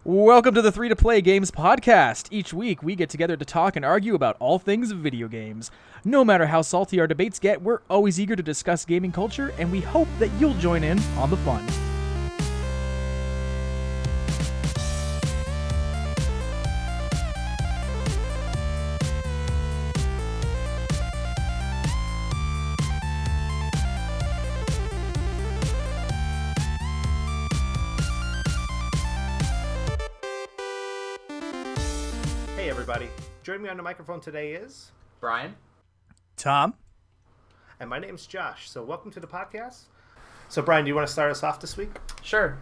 Welcome to the Free to Play Games podcast. Each week, we get together to talk and argue about all things video games. No matter how salty our debates get, we're always eager to discuss gaming culture, and we hope that you'll join in on the fun. Hey everybody, joining me on the microphone today is Brian. Tom? And my name's Josh. So welcome to the podcast. So Brian, do you want to start us off this week? Sure.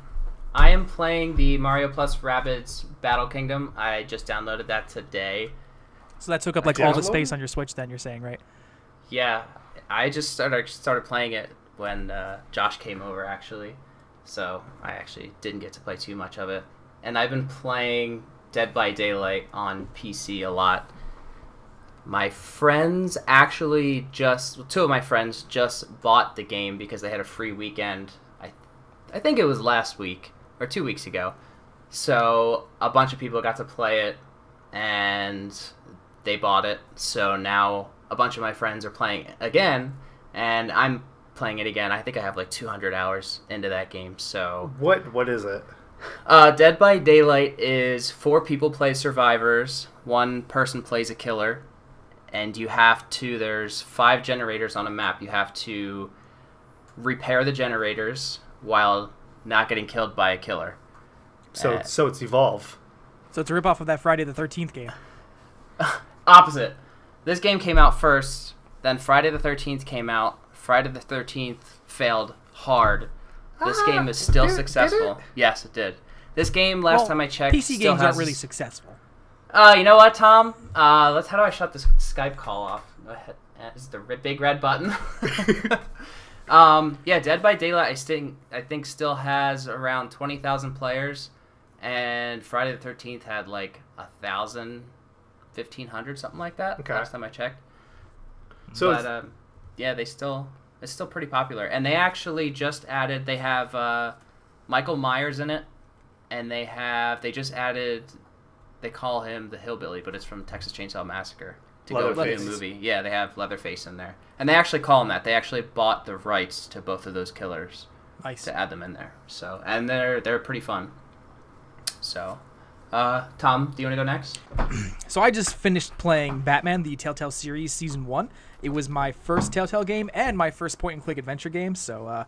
I am playing the Mario plus Rabbids Battle Kingdom. I just downloaded that today. So that took up like all the space on your Switch then, you're saying, right? Yeah, I just started playing it when Josh came over, actually. So I actually didn't get to play too much of it. And I've been playing Dead by Daylight on PC a lot. My friends actually two of my friends just bought the game because they had a free weekend. I think it was last week or 2 weeks ago. So a bunch of people got to play it and they bought it. So now a bunch of my friends are playing it again and I'm playing it again. I think I have like 200 hours into that game. So What is it? Dead by Daylight is 4 people play survivors, 1 person plays a killer, and there's 5 generators on a map. You have to repair the generators while not getting killed by a killer. So it's Evolve. So it's a ripoff of that Friday the 13th game. Opposite. This game came out first, then Friday the 13th came out. Friday the 13th failed hard. This game is still successful. Did it? Yes, it did. This game, last time I checked, PC games aren't really successful. You know what, Tom? How do I shut this Skype call off? Is the big red button? Yeah, Dead by Daylight, I think still has around 20,000 players, and Friday the 13th had like 1,000, 1,500, something like that. Okay. Last time I checked. So yeah, it's still pretty popular, and they actually just added. They have Michael Myers in it, and they just added. They call him the Hillbilly, but it's from Texas Chainsaw Massacre to go with the movie. Yeah, they have Leatherface in there, and they actually call him that. They actually bought the rights to both of those killers. Nice. To add them in there. So, and they're pretty fun. So, Tom, do you want to go next? So I just finished playing Batman, the Telltale series, Season 1. It was my first Telltale game and my first point-and-click adventure game, so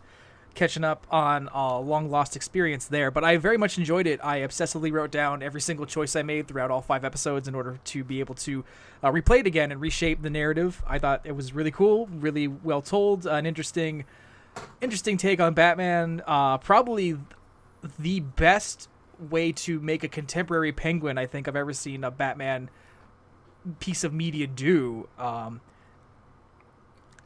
catching up on a long-lost experience there. But I very much enjoyed it. I obsessively wrote down every single choice I made throughout all 5 episodes in order to be able to replay it again and reshape the narrative. I thought it was really cool, really well told, an interesting take on Batman. Probably the best way to make a contemporary Penguin I think I've ever seen a Batman piece of media do.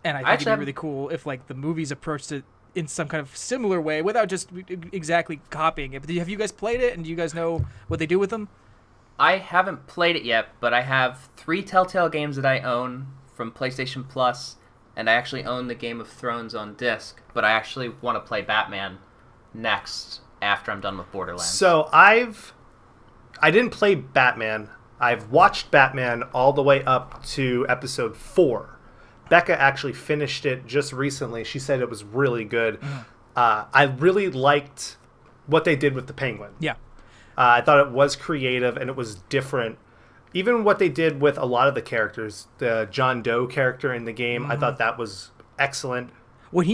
And I think it'd be really cool if like the movies approached it in some kind of similar way without just exactly copying it. But have you guys played it, and do you guys know what they do with them? I haven't played it yet, but I have 3 Telltale games that I own from PlayStation Plus, and I actually own the Game of Thrones on disc, but I actually want to play Batman next after I'm done with Borderlands. So I didn't play Batman. I've watched Batman all the way up to episode 4. Becca actually finished it just recently. She said it was really good. I really liked what they did with the Penguin. Yeah. I thought it was creative and it was different. Even what they did with a lot of the characters, the John Doe character in the game, I thought that was excellent. When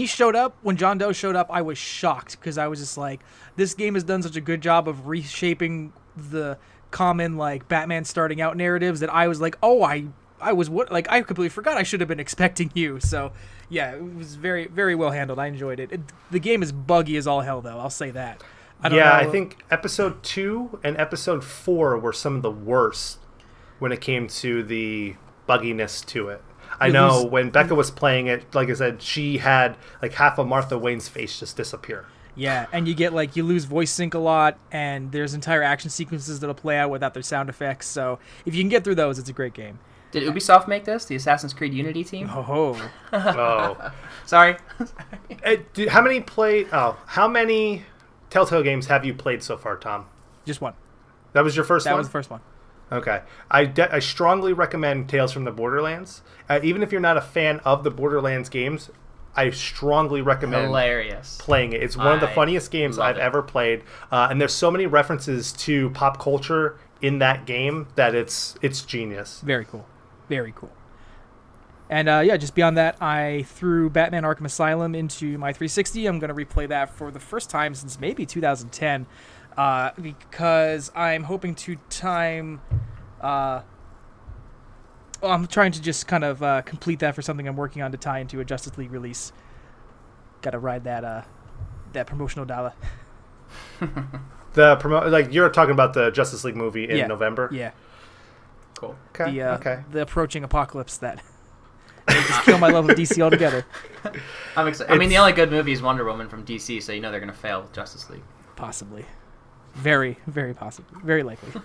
John Doe showed up, I was shocked because I was just like, this game has done such a good job of reshaping the common like Batman starting out narratives that I was like, oh, I completely forgot I should have been expecting you. So, yeah, it was very, very well handled. I enjoyed it. The game is buggy as all hell, though. I'll say that. I think episode 2 and episode 4 were some of the worst when it came to the bugginess to it. I know when Becca was playing it, like I said, she had like half of Martha Wayne's face just disappear. Yeah, and you lose voice sync a lot, and there's entire action sequences that'll play out without their sound effects. So if you can get through those, it's a great game. Did Ubisoft make this? The Assassin's Creed Unity team? Oh. Sorry. How many Telltale games have you played so far, Tom? Just one. That was your first one? That was the first one. Okay. I strongly recommend Tales from the Borderlands. Even if you're not a fan of the Borderlands games, I strongly recommend playing it. It's one of the funniest games I've ever played. And there's so many references to pop culture in that game that it's genius. Very cool. Very cool. And just beyond that, I threw Batman Arkham Asylum into my 360. I'm going to replay that for the first time since maybe 2010 because I'm hoping to time... I'm trying to just kind of complete that for something I'm working on to tie into a Justice League release. Got to ride that promotional dollar. You're talking about the Justice League movie in November? Yeah. Cool. Okay. The approaching apocalypse that just kill my love of DC altogether. I'm excited. I mean, the only good movie is Wonder Woman from DC, so you know they're going to fail with Justice League. Possibly. Very, very possibly. Very likely.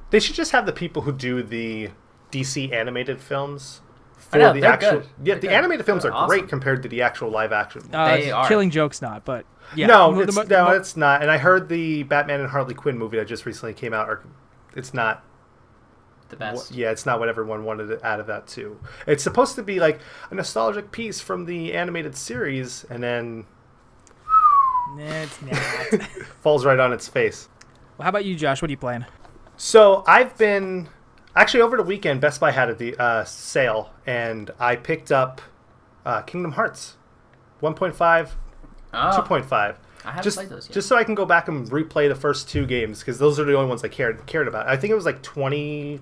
They should just have the people who do the DC animated films for the actual. Good. Yeah, the animated films are awesome. great compared to the actual live action. They are. Killing Joke's not, but yeah. No, it's not. And I heard the Batman and Harley Quinn movie that just recently came out. It's not the best. Yeah, it's not what everyone wanted out of that too. It's supposed to be like a nostalgic piece from the animated series, and then it's not. falls right on its face. Well, how about you, Josh? What are you playing? So I've been actually over the weekend. Best Buy had a sale, and I picked up Kingdom Hearts 1.5, 2.5. I haven't played those yet. Just so I can go back and replay the first two games because those are the only ones I cared about. I think it was like $20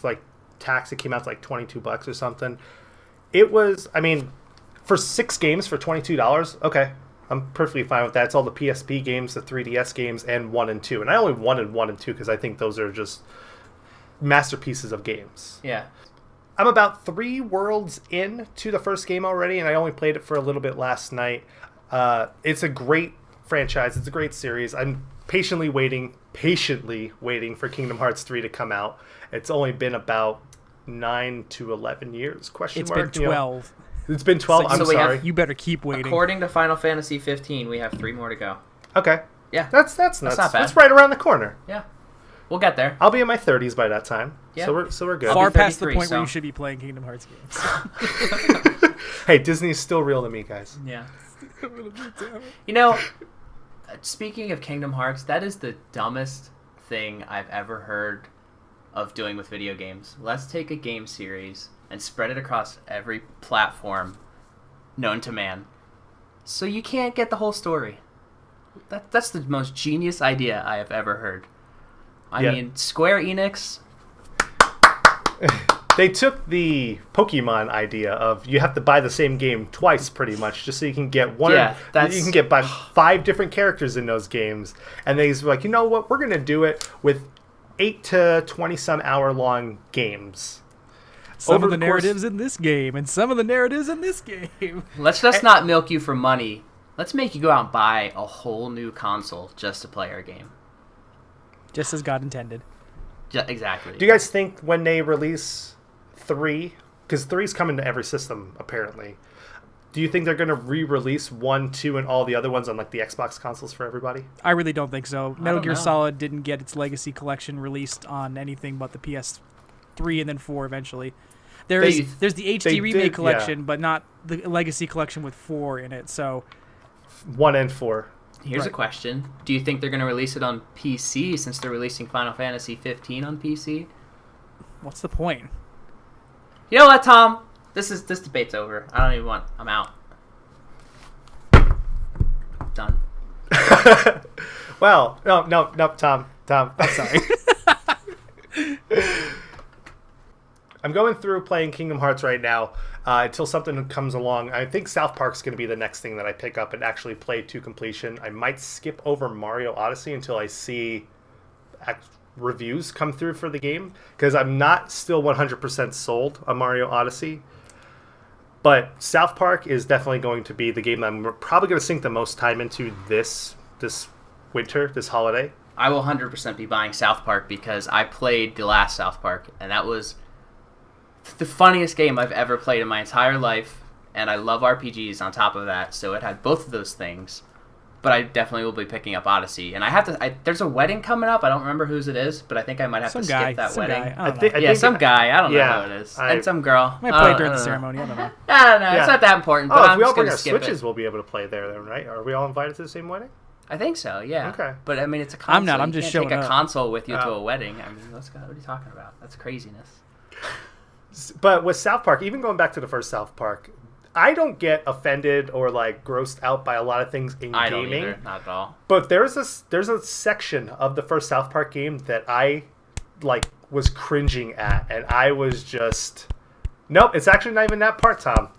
like tax. It came out to like $22 or something. It was, I mean, for 6 games for $22. Okay. I'm perfectly fine with that. It's all the PSP games, the 3DS games, and 1 and 2. And I only wanted 1 and 2 because I think those are just masterpieces of games. Yeah. I'm about 3 worlds in to the first game already, and I only played it for a little bit last night. It's a great franchise. It's a great series. I'm patiently waiting for Kingdom Hearts 3 to come out. It's only been about 9 to 11 years, It's been 12. It's been 12. I'm sorry. You better keep waiting. According to Final Fantasy 15, we have 3 more to go. Okay. Yeah. That's nuts. That's not bad. That's right around the corner. Yeah. We'll get there. I'll be in my 30s by that time. Yeah. So we're good. Far past the point so. where you should be playing Kingdom Hearts games. Hey, Disney's still real to me, guys. Yeah. You know, speaking of Kingdom Hearts, that is the dumbest thing I've ever heard of doing with video games. Let's take a game series and spread it across every platform known to man. So you can't get the whole story. That's the most genius idea I have ever heard. I mean, Square Enix... They took the Pokemon idea of you have to buy the same game twice, pretty much, just so you can get one. Yeah, you can get 5 different characters in those games, and they were like, you know what? We're gonna do it with 8 to 20 some hour long games. Some of the narratives in this game, and some of the narratives in this game. Let's just not milk you for money. Let's make you go out and buy a whole new console just to play our game. Just as God intended. Exactly. Do you guys think when they release 3, because 3's coming to every system apparently, do you think they're going to re-release 1, 2, and all the other ones on like the Xbox consoles for everybody? I really don't think so. Metal Gear know. Solid didn't get its Legacy Collection released on anything but the PS3 and then 4 eventually. There's the HD Remake Collection, but not the Legacy Collection with 4 in it. So 1 and 4. Here's a question. Do you think they're going to release it on PC since they're releasing Final Fantasy 15 on PC? What's the point? You know what, Tom? This debate's over. I don't even want... I'm out. Done. Well, no, Tom. I'm sorry. I'm going through playing Kingdom Hearts right now until something comes along. I think South Park's going to be the next thing that I pick up and actually play to completion. I might skip over Mario Odyssey until I see reviews come through for the game, because I'm not still 100% sold on Mario Odyssey. But South Park is definitely going to be the game that I'm probably going to sink the most time into this winter, this holiday. I will 100% be buying South Park because I played the last South Park, and that was the funniest game I've ever played in my entire life, and I love RPGs on top of that, so it had both of those things. but I definitely will be picking up Odyssey. And I have to. There's a wedding coming up. I don't remember whose it is, but I think I might have to skip that wedding. Guy. I don't know. Some guy. I don't know who it is. And some girl. I might play during the ceremony. I don't know. I don't know. Yeah. It's not that important. But if we all bring our skip Switches, we'll be able to play there, then, right? Are we all invited to the same wedding? I think so. Yeah. Okay. But I mean, it's a console. I'm not. I'm just showing take up. a console with you to a wedding. I mean, what are you talking about? That's craziness. But with South Park, even going back to the first South Park, I don't get offended or like grossed out by a lot of things in I gaming. don't either, not at all. But there's a section of the first South Park game that I like was cringing at, and I was just nope. It's actually not even that part, Tom.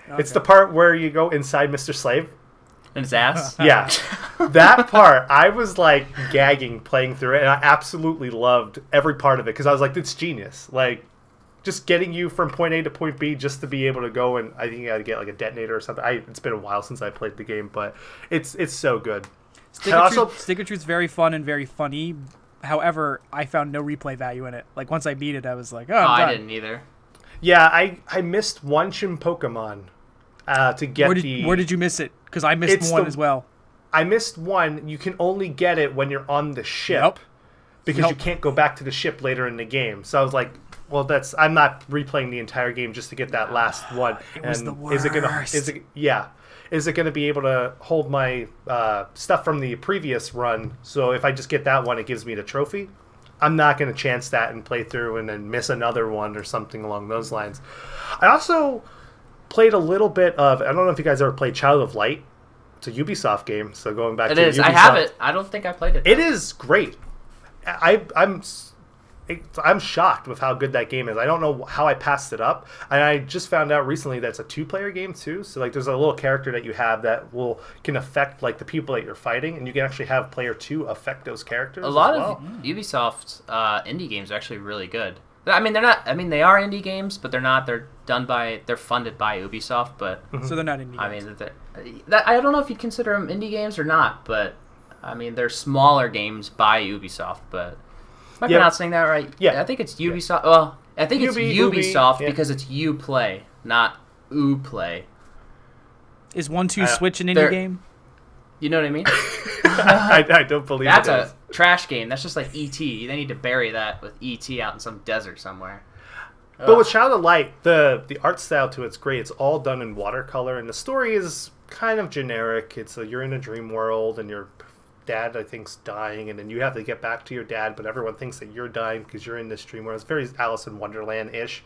Okay. It's the part where you go inside Mr. Slave. In his ass? Yeah. That part, I was like gagging playing through it, and I absolutely loved every part of it because I was like, it's genius. Like, just getting you from point A to point B just to be able to go, and I think you got to get like a detonator or something. It's been a while since I played the game, but it's so good. Stick of Truth's very fun and very funny. However, I found no replay value in it. Like, once I beat it, I was like, oh, I'm done. I didn't either. Yeah, I missed one Chim Pokemon to get Where did you miss it? Because I missed one as well. I missed one. You can only get it when you're on the ship. Because you can't go back to the ship later in the game. So I was like, well, I'm not replaying the entire game just to get that last one. It was the worst. Is it gonna be able to hold my stuff from the previous run? So if I just get that one, it gives me the trophy. I'm not gonna chance that and play through and then miss another one or something along those lines. I also played a little bit of, I don't know if you guys ever played Child of Light. It's a Ubisoft game, so going back to Ubisoft. I have it. I don't think I played it, though. It is great. I'm shocked with how good that game is. I don't know how I passed it up. And I just found out recently that it's a 2-player game too. So like there's a little character that you have that can affect like the people that you're fighting, and you can actually have player 2 affect those characters. A lot of Ubisoft indie games are actually really good. I mean, they're not. I mean, they are indie games, but they're not. They're funded by Ubisoft, but so they're not indie. I mean, I don't know if you'd consider them indie games or not, but I mean, they're smaller games by Ubisoft. But am I pronouncing that right? Yeah, I think it's Ubisoft. Well, I think it's Ubisoft because it's Uplay, not Uplay. Is 1-2 Switch an indie game? You know what I mean? I don't believe that's a trash game. That's just like E.T. They need to bury that with E.T. out in some desert somewhere. But with Child of Light, the art style to it's great. It's all done in watercolor, and the story is kind of generic. It's you're in a dream world, and your dad, I think, is dying, and then you have to get back to your dad, but everyone thinks that you're dying because you're in this dream world. It's very Alice in Wonderland-ish.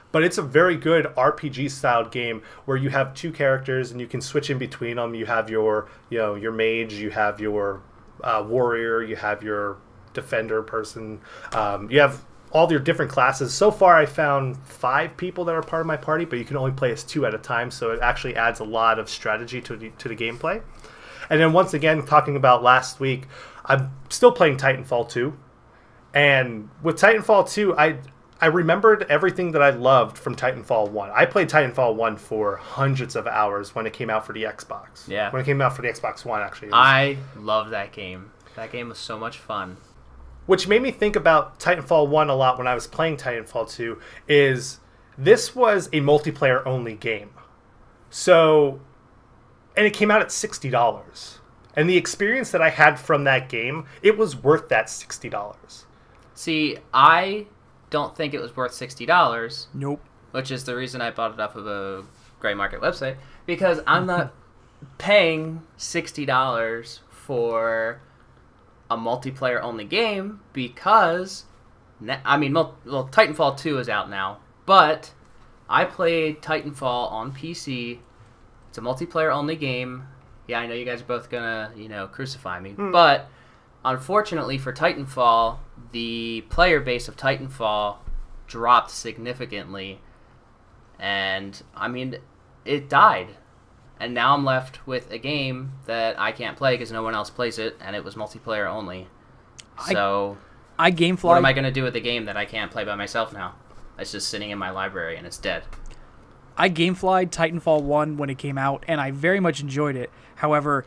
But it's a very good RPG-styled game where you have 2 characters and you can switch in between them. You have your mage, you have your warrior, you have your defender person. You have all your different classes. So far, I found 5 people that are part of my party, but you can only play as 2 at a time, so it actually adds a lot of strategy to the gameplay. And then once again, talking about last week, I'm still playing Titanfall 2. And with Titanfall 2, I remembered everything that I loved from Titanfall 1. I played Titanfall 1 for hundreds of hours when it came out for the Xbox. Yeah. When it came out for the Xbox One, actually. I love that game. That game was so much fun. Which made me think about Titanfall 1 a lot when I was playing Titanfall 2, is this was a multiplayer-only game. So, and it came out at $60. And the experience that I had from that game, it was worth that $60. See, I don't think it was worth $60. Nope. Which is the reason I bought it off of a gray market website, because I'm not paying $60 for a multiplayer only game because Titanfall 2 is out now, but I played Titanfall on PC. It's a multiplayer only game. Yeah, I know you guys are both gonna, crucify me, but unfortunately for Titanfall, the player base of Titanfall dropped significantly, and it died. And now I'm left with a game that I can't play because no one else plays it, and it was multiplayer only. So, I gamefly. What am I going to do with a game that I can't play by myself now? It's just sitting in my library, and it's dead. I gameflied Titanfall 1 when it came out, and I very much enjoyed it. However,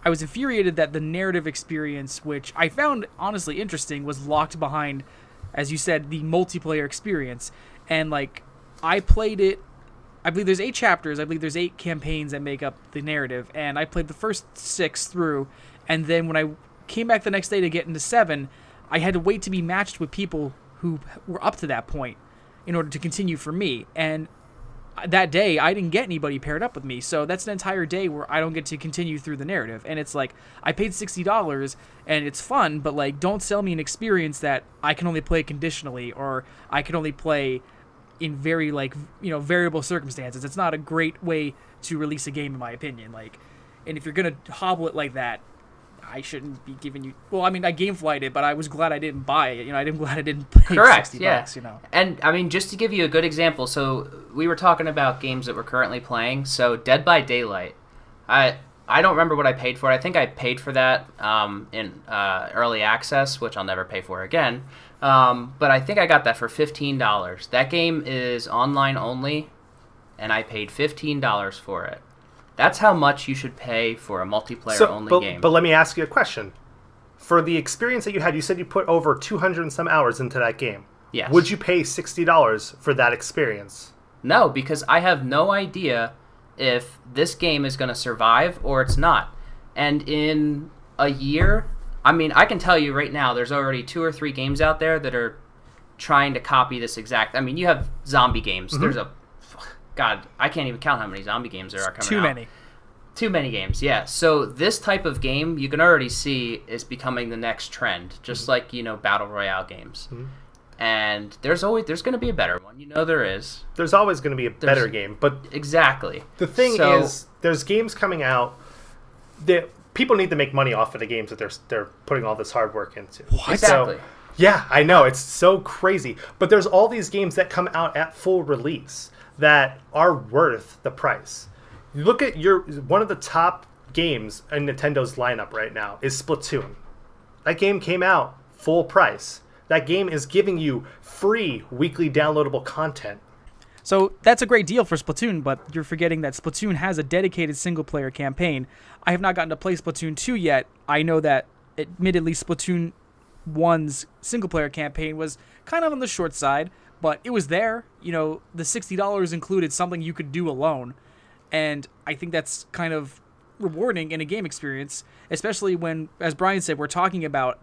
I was infuriated that the narrative experience, which I found honestly interesting, was locked behind, as you said, the multiplayer experience. And, I played it. I believe there's 8 chapters. I believe there's 8 campaigns that make up the narrative, and I played the first 6 through, and then when I came back the next day to get into 7, I had to wait to be matched with people who were up to that point in order to continue for me. And that day, I didn't get anybody paired up with me, so that's an entire day where I don't get to continue through the narrative. And it's like, I paid $60, and it's fun, but like, don't sell me an experience that I can only play conditionally, or I can only play in very, like, you know, variable circumstances. It's not a great way to release a game, in my opinion. Like, and if you're gonna hobble it like that, I shouldn't be giving you. Well, I mean, I gameflied it, but I was glad I didn't buy it. You know, I'm glad I didn't pay Correct, $60. You know, and I mean, just to give you a good example, so we were talking about games that we're currently playing. So Dead by Daylight, I don't remember what I paid for it. I think I paid for that in early access, which I'll never pay for again. But I think I got that for $15. That game is online only, and I paid $15 for it. That's how much you should pay for a multiplayer-only game. But let me ask you a question. For the experience that you had, you said you put over 200 and some hours into that game. Yes. Would you pay $60 for that experience? No, because I have no idea if this game is going to survive or it's not. And in a year, I mean, I can tell you right now, there's already 2 or 3 games out there that are trying to copy this exact... I mean, you have zombie games. Mm-hmm. There's a... God, I can't even count how many zombie games there are coming out. too many. Too many games, yeah. So this type of game, you can already see, is becoming the next trend, just like, you know, Battle Royale games. Mm-hmm. And there's going to be a better one. You know there is. There's always going to be a better game, but... Exactly. The thing is, there's games coming out that people need to make money off of the games that they're putting all this hard work into. What? Exactly. So, yeah, I know. It's so crazy. But there's all these games that come out at full release that are worth the price. You look at one of the top games in Nintendo's lineup right now is Splatoon. That game came out full price. That game is giving you free weekly downloadable content. So that's a great deal for Splatoon, but you're forgetting that Splatoon has a dedicated single-player campaign. I have not gotten to play Splatoon 2 yet. I know that, admittedly, Splatoon 1's single-player campaign was kind of on the short side, but it was there. You know, the $60 included something you could do alone, and I think that's kind of rewarding in a game experience, especially when, as Brian said, we're talking about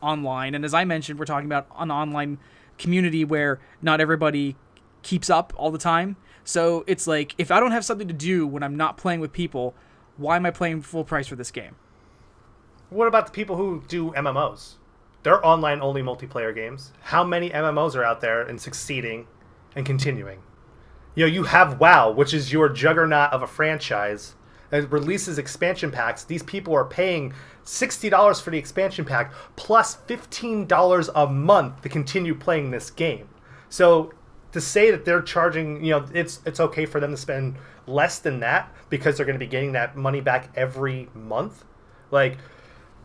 online, and as I mentioned, we're talking about an online community where not everybody keeps up all the time. So it's like, if I don't have something to do when I'm not playing with people, why am I paying full price for this game? What about the people who do MMOs? They're online-only multiplayer games. How many MMOs are out there and succeeding and continuing? You know, you have WoW, which is your juggernaut of a franchise that releases expansion packs. These people are paying $60 for the expansion pack plus $15 a month to continue playing this game. So to say that they're charging, you know, it's okay for them to spend less than that because they're going to be getting that money back every month, like...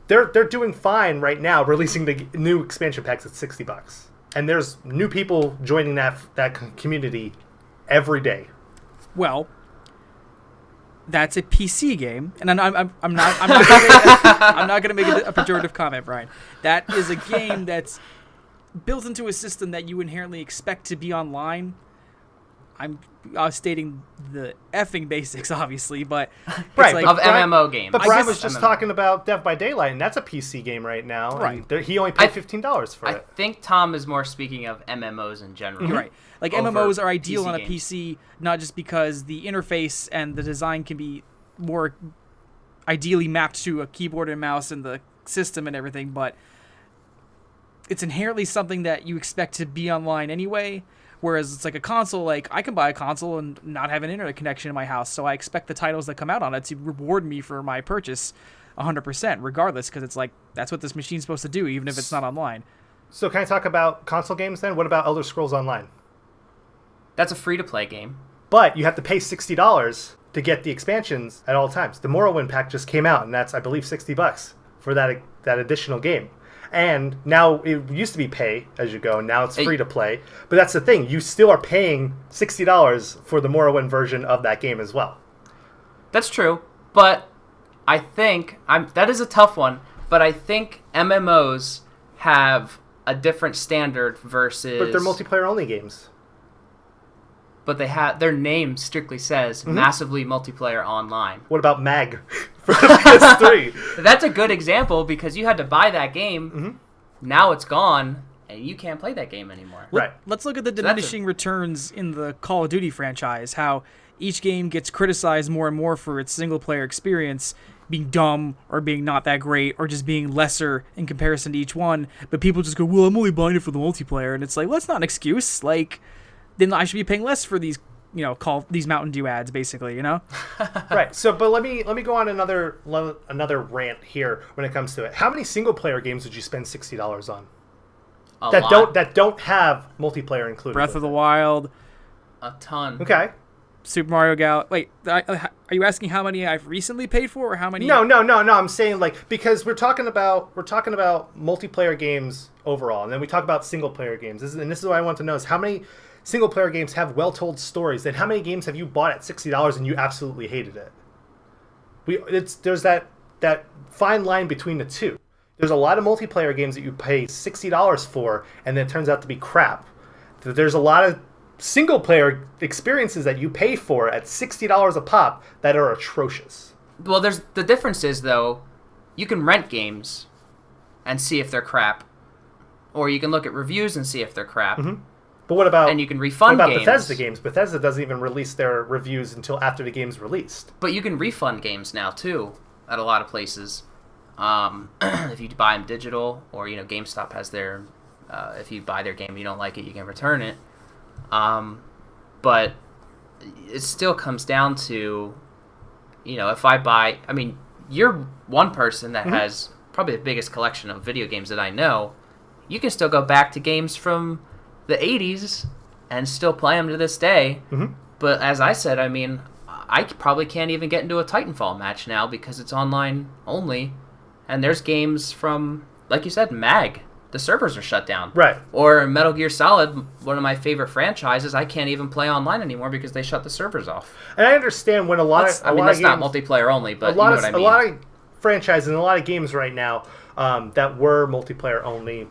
They're doing fine right now, releasing the new expansion packs at $60, and there's new people joining that community every day. Well, that's a PC game, and I'm not going to make a pejorative comment, Brian. That is a game that's built into a system that you inherently expect to be online. I'm stating the effing basics, obviously, but it's right, like, of MMO games. But Brian was just talking about Dead by Daylight, and that's a PC game right now. Right. And he only paid $15 for it. I think Tom is more speaking of MMOs in general. You're right. Like, MMOs are ideal on a PC, not just because the interface and the design can be more ideally mapped to a keyboard and mouse and the system and everything, but it's inherently something that you expect to be online anyway. Whereas it's like a console, like, I can buy a console and not have an internet connection in my house, so I expect the titles that come out on it to reward me for my purchase 100%, regardless, because it's like, that's what this machine's supposed to do, even if it's not online. So can I talk about console games then? What about Elder Scrolls Online? That's a free-to-play game. But you have to pay $60 to get the expansions at all times. The Morrowind pack just came out, and that's, I believe, $60 for that additional game. And now it used to be pay as you go, and now it's free to play. But that's the thing. You still are paying $60 for the Morrowind version of that game as well. That's true. But I think that is a tough one. But I think MMOs have a different standard versus... But they're multiplayer-only games. but their name strictly says massively multiplayer online. What about MAG for the PS3? That's a good example because you had to buy that game. Mm-hmm. Now it's gone, and you can't play that game anymore. Right. Let's look at the diminishing returns in the Call of Duty franchise, how each game gets criticized more and more for its single-player experience being dumb or being not that great or just being lesser in comparison to each one, but people just go, well, I'm only buying it for the multiplayer, and it's like, well, that's not an excuse. Like, then I should be paying less for these, these Mountain Dew ads, basically, Right. So, but let me go on another rant here when it comes to it. How many single player games would you spend $60 on? That don't have multiplayer included? Breath of the Wild. A ton. Okay. Super Mario Galaxy. Wait, are you asking how many I've recently paid for, or how many? No. I'm saying because we're talking about multiplayer games overall, and then we talk about single player games. This is what I want to know: is how many single player games have well told stories, and how many games have you bought at $60 and you absolutely hated it? There's that fine line between the two. There's a lot of multiplayer games that you pay $60 for, and then it turns out to be crap. There's a lot of single player experiences that you pay for at $60 a pop that are atrocious. Well, the difference is, though, you can rent games and see if they're crap, or you can look at reviews and see if they're crap. Mm-hmm. But what about and you can refund games. Bethesda games? Bethesda doesn't even release their reviews until after the game's released. But you can refund games now too at a lot of places. If you buy them digital, or GameStop has their. If you buy their game and you don't like it, you can return it. But it still comes down to, if I buy. I mean, you're one person that has probably the biggest collection of video games that I know. You can still go back to games from the 80s and still play them to this day. Mm-hmm. But as I said, I mean, I probably can't even get into a Titanfall match now because it's online only. And there's games from, like you said, MAG. The servers are shut down. Right. Or Metal Gear Solid, one of my favorite franchises, I can't even play online anymore because they shut the servers off. And I understand when that's not multiplayer only, but you know what I mean. A lot of franchises and a lot of games right now that were multiplayer only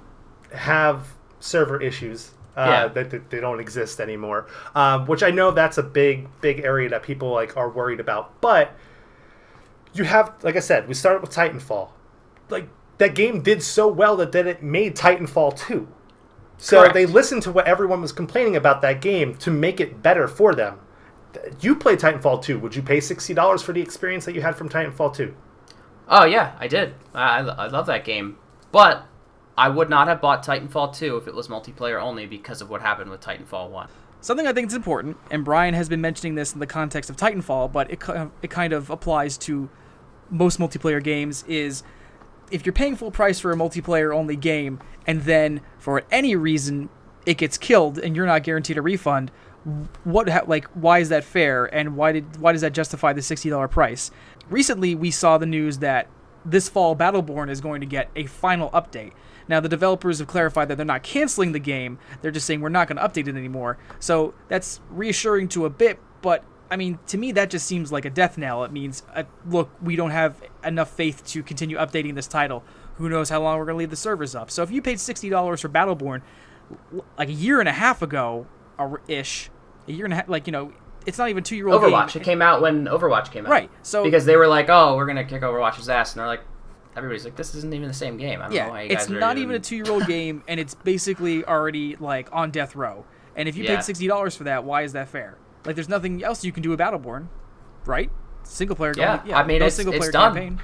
have server issues. That they don't exist anymore, which I know that's a big area that people are worried about. But you have, like I said, we started with Titanfall. That game did so well that it made Titanfall 2. So Correct. They listened to what everyone was complaining about that game to make it better for them. You played Titanfall 2. Would you pay $60 for the experience that you had from Titanfall 2? Oh yeah, I did. I love that game, but I would not have bought Titanfall 2 if it was multiplayer only because of what happened with Titanfall 1. Something I think is important, and Brian has been mentioning this in the context of Titanfall, but it kind of applies to most multiplayer games, is if you're paying full price for a multiplayer-only game, and then, for any reason, it gets killed, and you're not guaranteed a refund, why is that fair, and why does that justify the $60 price? Recently, we saw the news that this fall, Battleborn is going to get a final update. Now, the developers have clarified that they're not canceling the game. They're just saying we're not going to update it anymore. So that's reassuring to a bit, but, I mean, to me, that just seems like a death knell. It means, look, we don't have enough faith to continue updating this title. Who knows how long we're going to leave the servers up. So if you paid $60 for Battleborn, like a year and a half ago-ish, a year and a half, it's not even a 2-year-old Overwatch. game. It came out when Overwatch came out. Right. So because they were like, oh, we're going to kick Overwatch's ass. And they're like, everybody's like, this isn't even the same game. I don't know why you guys it's not even a 2-year-old game, and it's basically already, on death row. And if you paid $60 for that, why is that fair? There's nothing else you can do with Battleborn, right? Single-player game. Yeah, I mean, it's done. Campaign.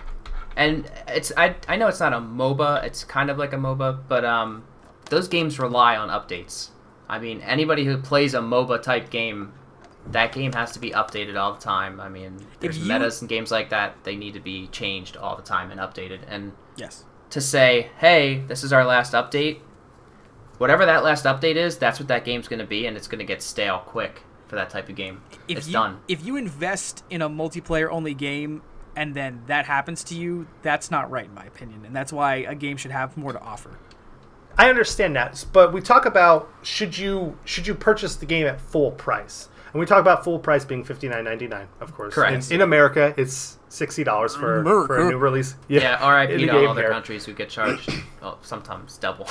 And I know it's not a MOBA. It's kind of like a MOBA, but those games rely on updates. I mean, anybody who plays a MOBA-type game, that game has to be updated all the time. I mean, there's metas and games like that. They need to be changed all the time and updated. And to say, hey, this is our last update, whatever that last update is, that's what that game's going to be, and it's going to get stale quick for that type of game. It's done. If you invest in a multiplayer-only game and then that happens to you, that's not right, in my opinion. And that's why a game should have more to offer. I understand that, but we talk about should you purchase the game at full price, and we talk about full price being $59.99, of course. Correct. In America, it's $60 for a new release. Yeah, RIP to all other countries who get charged, well, sometimes double.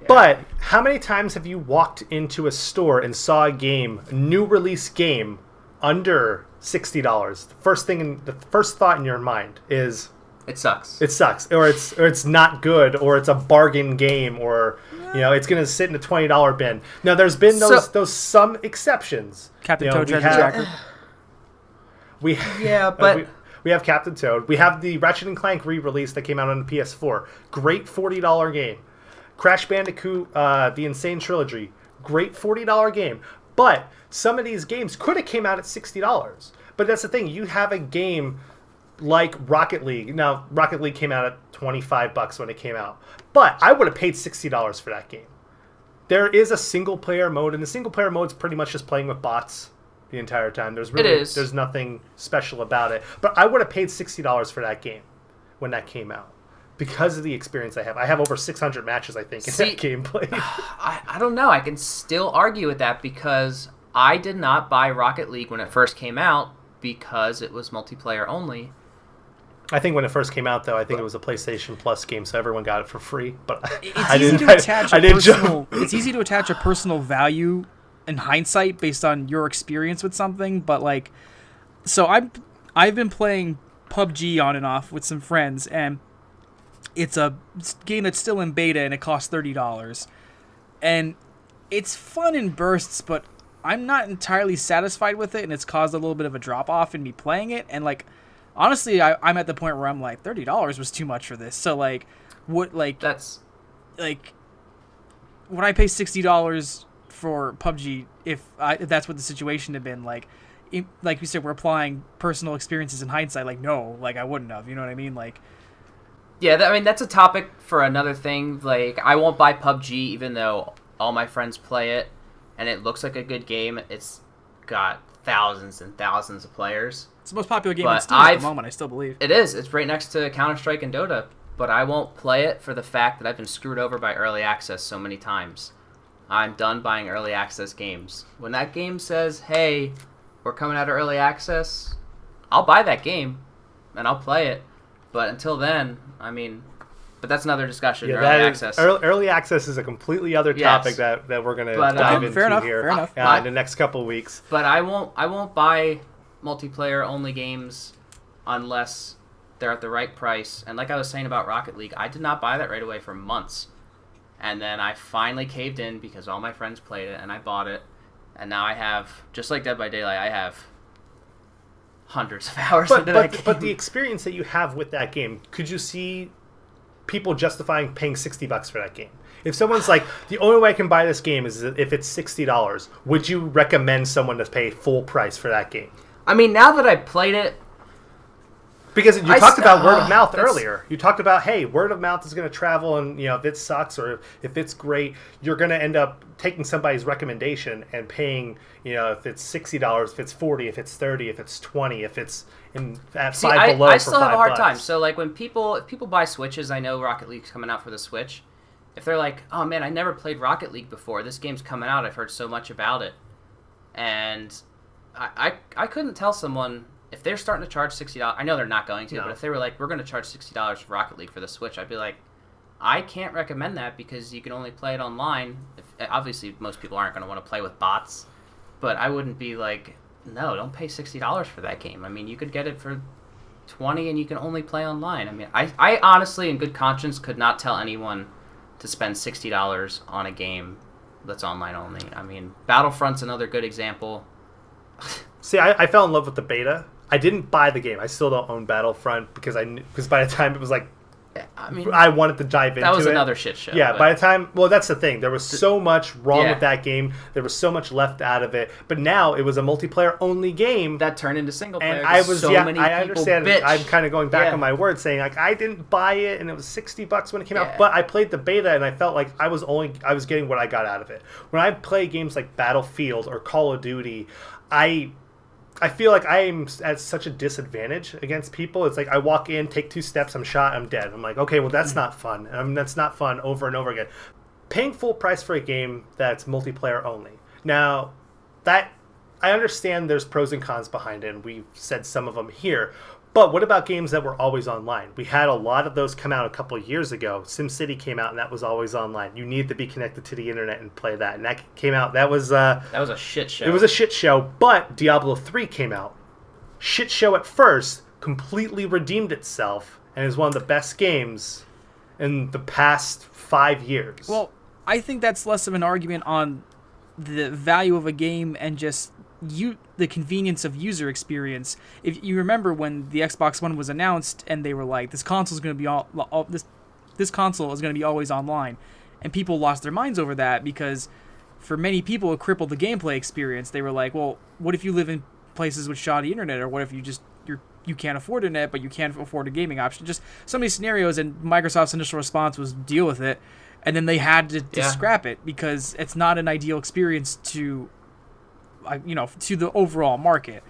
But how many times have you walked into a store and saw a game, a new release game, under $60? The first thought in your mind is, it sucks. It sucks, or it's not good, or it's a bargain game, or it's going to sit in a $20 bin. Now, there's been those some exceptions. Captain Toad Treasure Tracker. We have Captain Toad. We have the Ratchet and Clank re-release that came out on the PS4. Great $40 game. Crash Bandicoot, the Insane Trilogy. Great $40 game. But some of these games could have came out at $60. But that's the thing. You have a game like Rocket League. Now, Rocket League came out at $25 when it came out. But I would have paid $60 for that game. There is a single-player mode, and the single-player mode is pretty much just playing with bots the entire time. There's nothing special about it. But I would have paid $60 for that game when that came out because of the experience I have. I have over 600 matches, I think, in that game played. I don't know. I can still argue with that because I did not buy Rocket League when it first came out because it was multiplayer only. I think when it first came out, though, I think it was a PlayStation Plus game, so everyone got it for free. But it's easy to attach a personal value in hindsight based on your experience with something. But I've been playing PUBG on and off with some friends, and it's a game that's still in beta, and it costs $30. And it's fun in bursts, but I'm not entirely satisfied with it, and it's caused a little bit of a drop off in me playing it. And honestly, I'm at the point where I'm like, $30 was too much for this. So when I pay $60 for PUBG, if that's what the situation had been, like you said, we're applying personal experiences in hindsight. No, I wouldn't have. You know what I mean? Yeah, that's a topic for another thing. I won't buy PUBG even though all my friends play it, and it looks like a good game. It's got thousands and thousands of players. It's the most popular game on Steam at the moment, I still believe. It is. It's right next to Counter-Strike and Dota. But I won't play it for the fact that I've been screwed over by early access so many times. I'm done buying early access games. When that game says, hey, we're coming out of early access, I'll buy that game, and I'll play it. But until then, but that's another discussion. Early access is a completely other topic that we're going to dive into here in the next couple of weeks. But I won't buy multiplayer only games unless they're at the right price. And like I was saying about Rocket League, I did not buy that right away for months. And then I finally caved in because all my friends played it and I bought it. And now I have, just like Dead by Daylight, I have hundreds of hours into that game. But the experience that you have with that game, could you see people justifying paying $60 for that game? If someone's like, the only way I can buy this game is if it's $60, would you recommend someone to pay full price for that game? Now that I played it... Because you talked about word of mouth earlier. You talked about, hey, word of mouth is going to travel, and if it sucks or if it's great, you're going to end up taking somebody's recommendation and paying, if it's $60, if it's $40, if it's $30, if it's $20, if it's at $5 below. I still have a hard time. So if people buy Switches, I know Rocket League's coming out for the Switch. If they're like, oh man, I never played Rocket League before. This game's coming out. I've heard so much about it, and I couldn't tell someone if they're starting to charge $60. I know they're not going to, but if they were like, we're going to charge $60 for Rocket League for the Switch, I'd be like, I can't recommend that because you can only play it online. Obviously, most people aren't going to want to play with bots, but I wouldn't be like, no, don't pay $60 for that game. You could get it for $20 and you can only play online. I honestly, in good conscience, could not tell anyone to spend $60 on a game that's online only. Battlefront's another good example. See, I fell in love with the beta. I didn't buy the game. I still don't own Battlefront because by the time it was like, I wanted to dive into it. That was another shit show. Yeah, by the time, that's the thing. There was so much wrong with that game. There was so much left out of it. But now it was a multiplayer only game that turned into single player. And I understand. I'm kind of going back on my word, saying I didn't buy it, and it was $60 when it came out. But I played the beta, and I felt like I was getting what I got out of it. When I play games like Battlefield or Call of Duty, I feel like I am at such a disadvantage against people. It's like I walk in, take 2 steps, I'm shot, I'm dead. I'm like, okay, well, that's not fun. That's not fun over and over again. Paying full price for a game that's multiplayer only. Now, that I understand there's pros and cons behind it, and we've said some of them here. But what about games that were always online? We had a lot of those come out a couple of years ago. SimCity came out, and that was always online. You needed to be connected to the internet and play that. And that came out. That was a shit show. It was a shit show. But Diablo 3 came out. Shit show at first, completely redeemed itself, and is one of the best games in the past 5 years. Well, I think that's less of an argument on the value of a game and just the convenience of user experience. If you remember when the Xbox One was announced and they were like, this console is going to be this console is going to be always online, and people lost their minds over that because for many people it crippled the gameplay experience. They were like, well, what if you live in places with shoddy internet, or what if you can't afford internet but you can't afford a gaming option? Just so many scenarios, and Microsoft's initial response was deal with it, and then they had to scrap it because it's not an ideal experience to the overall market.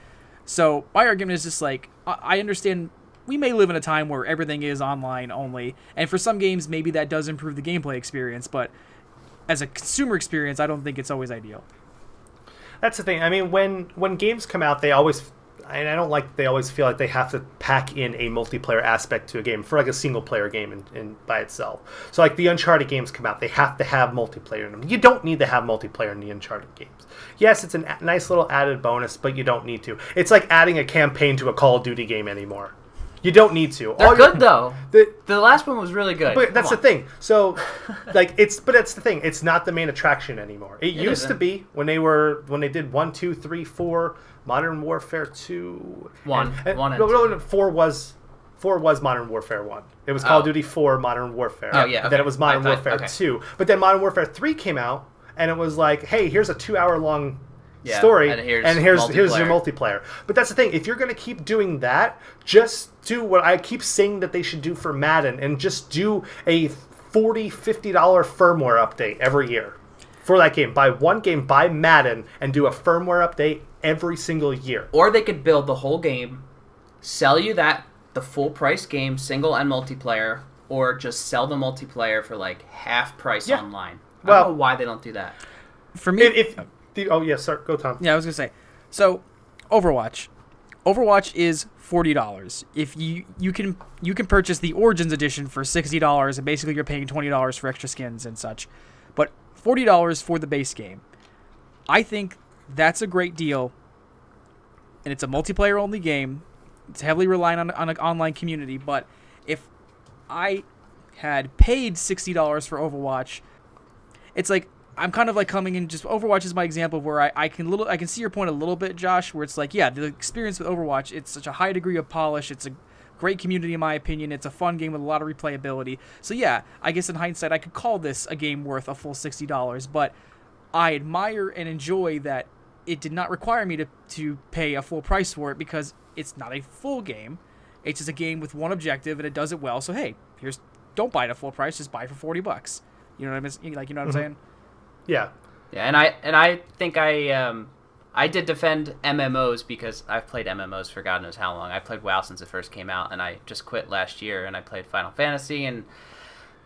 So my argument is just like, I understand we may live in a time where everything is online only, and for some games maybe that does improve the gameplay experience, but as a consumer experience I don't think it's always ideal. That's the thing. I mean, when games come out, they always feel like they have to pack in a multiplayer aspect to a game for like a single player game in by itself. So like the Uncharted games come out, they have to have multiplayer in them. You don't need to have multiplayer in the Uncharted games. Yes, it's a nice little added bonus, but you don't need to. It's like adding a campaign to a Call of Duty game anymore. You don't need to. They're good though. The last one was really good. But that's the thing. So, like, but that's the thing. It's not the main attraction anymore. It used to be when they did 1, 2, 3, 4, Modern Warfare 2, 1, and 4 was Modern Warfare 1. It was Call of Duty 4 Modern Warfare. Oh yeah. Okay. Then it was Modern Warfare 2. But then Modern Warfare 3 came out, and it was like, hey, here's a 2-hour-long story, and here's your multiplayer. But that's the thing. If you're going to keep doing that, just do what I keep saying that they should do for Madden, and just do a $40, $50 firmware update every year for that game. Buy one game, buy Madden, and do a firmware update every single year. Or they could build the whole game, sell you the full price game, single and multiplayer, or just sell the multiplayer for like half price online. I don't know why they don't do that. For me, go Tom. Yeah, I was gonna say. So, Overwatch is $40. If you can purchase the Origins edition for $60, and basically you're paying $20 for extra skins and such. But $40 for the base game. I think that's a great deal, and it's a multiplayer only game. It's heavily reliant on an online community. But if I had paid $60 for Overwatch, it's like I'm kind of like coming in. Just Overwatch is my example where I can see your point a little bit, Josh. Where it's like, yeah, the experience with Overwatch, it's such a high degree of polish. It's a great community in my opinion. It's a fun game with a lot of replayability. So yeah, I guess in hindsight, I could call this a game worth a full $60. But I admire and enjoy that it did not require me to pay a full price for it, because it's not a full game. It's just a game with one objective, and it does it well. So hey, don't buy it at full price. Just buy it for $40. You know what I mean? Like, you know what I'm saying? Yeah. Yeah, and I think I did defend MMOs because I've played MMOs for God knows how long. I played WoW since it first came out, and I just quit last year, and I played Final Fantasy and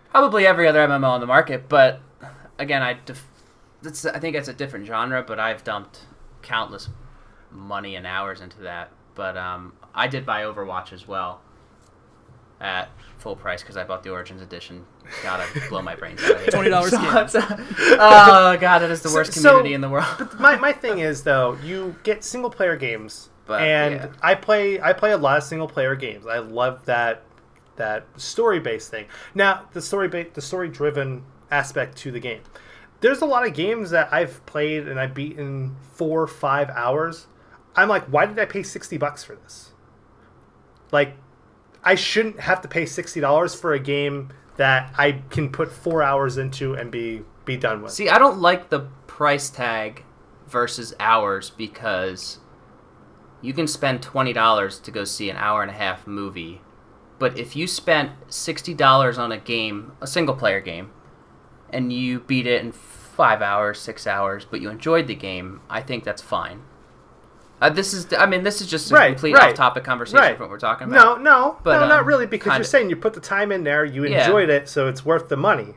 probably every other MMO on the market. But again, I think it's a different genre, but I've dumped countless money and hours into that. But I did buy Overwatch as well at full price because I bought the Origins edition. God, I blow my brains out. $20 skin. Oh God, that is the worst community in the world. But my thing is though, you get single player games, I play a lot of single player games. I love that story based thing. Now the story driven aspect to the game. There's a lot of games that I've played and I've beat in 4 or 5 hours. I'm like, why did I pay $60 for this? Like, I shouldn't have to pay $60 for a game that I can put 4 hours into and be done with. See, I don't like the price tag versus hours, because you can spend $20 to go see an hour and a half movie, but if you spent $60 on a game, a single player game, and you beat it in 5 hours, 6 hours, but you enjoyed the game, I think that's fine. This is just a complete off-topic conversation from what we're talking about. No, not really, because you're saying you put the time in there, you enjoyed it, so it's worth the money.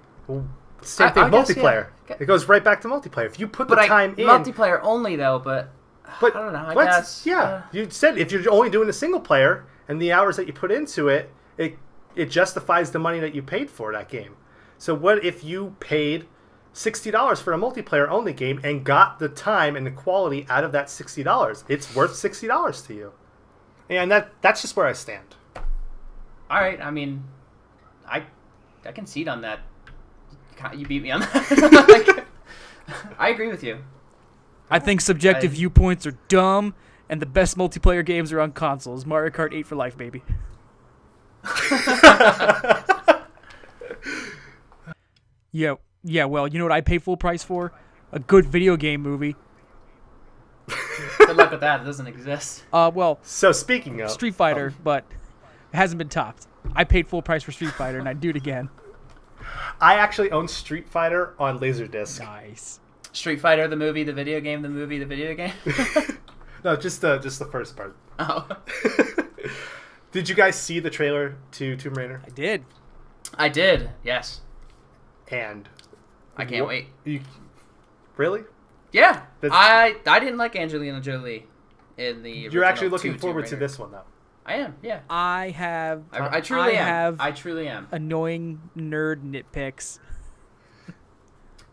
Same thing with multiplayer. Yeah. It goes right back to multiplayer. If you put the time in... Multiplayer only, though, but I don't know, I guess. Yeah, you said if you're only doing a single player, and the hours that you put into it, it justifies the money that you paid for that game. So what if you paid $60 for a multiplayer only game and got the time and the quality out of that $60? It's worth $60 to you. And that's just where I stand. All right, I mean, I concede on that. You beat me on that. I agree with you. I think subjective viewpoints are dumb, and the best multiplayer games are on consoles. Mario Kart 8 for life, baby. Yeah, well, you know what I pay full price for? A good video game movie. Good luck with that. It doesn't exist. Well, so speaking of Street Fighter, but it hasn't been topped. I paid full price for Street Fighter, and I'd do it again. I actually own Street Fighter on Laserdisc. Nice. Street Fighter, the movie, the video game, the movie, the video game? No, just the first part. Oh. Did you guys see the trailer to Tomb Raider? I did, yes. And I can't wait. Really? Yeah. I didn't like Angelina Jolie in the original. You're actually looking Tomb forward to Raider. this one, though. I am, yeah. I truly am. have I truly am. annoying nerd nitpicks.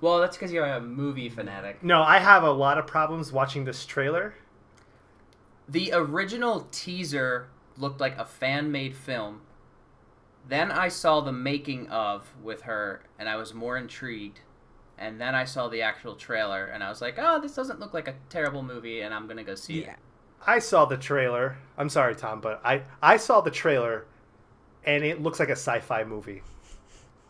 Well, that's because you're a movie fanatic. No, I have a lot of problems watching this trailer. The original teaser looked like a fan-made film. Then I saw the making of with her, and I was more intrigued. And then I saw the actual trailer, and I was like, oh, this doesn't look like a terrible movie, and I'm going to go see it. I saw the trailer. I'm sorry, Tom, but I saw the trailer, and it looks like a sci-fi movie.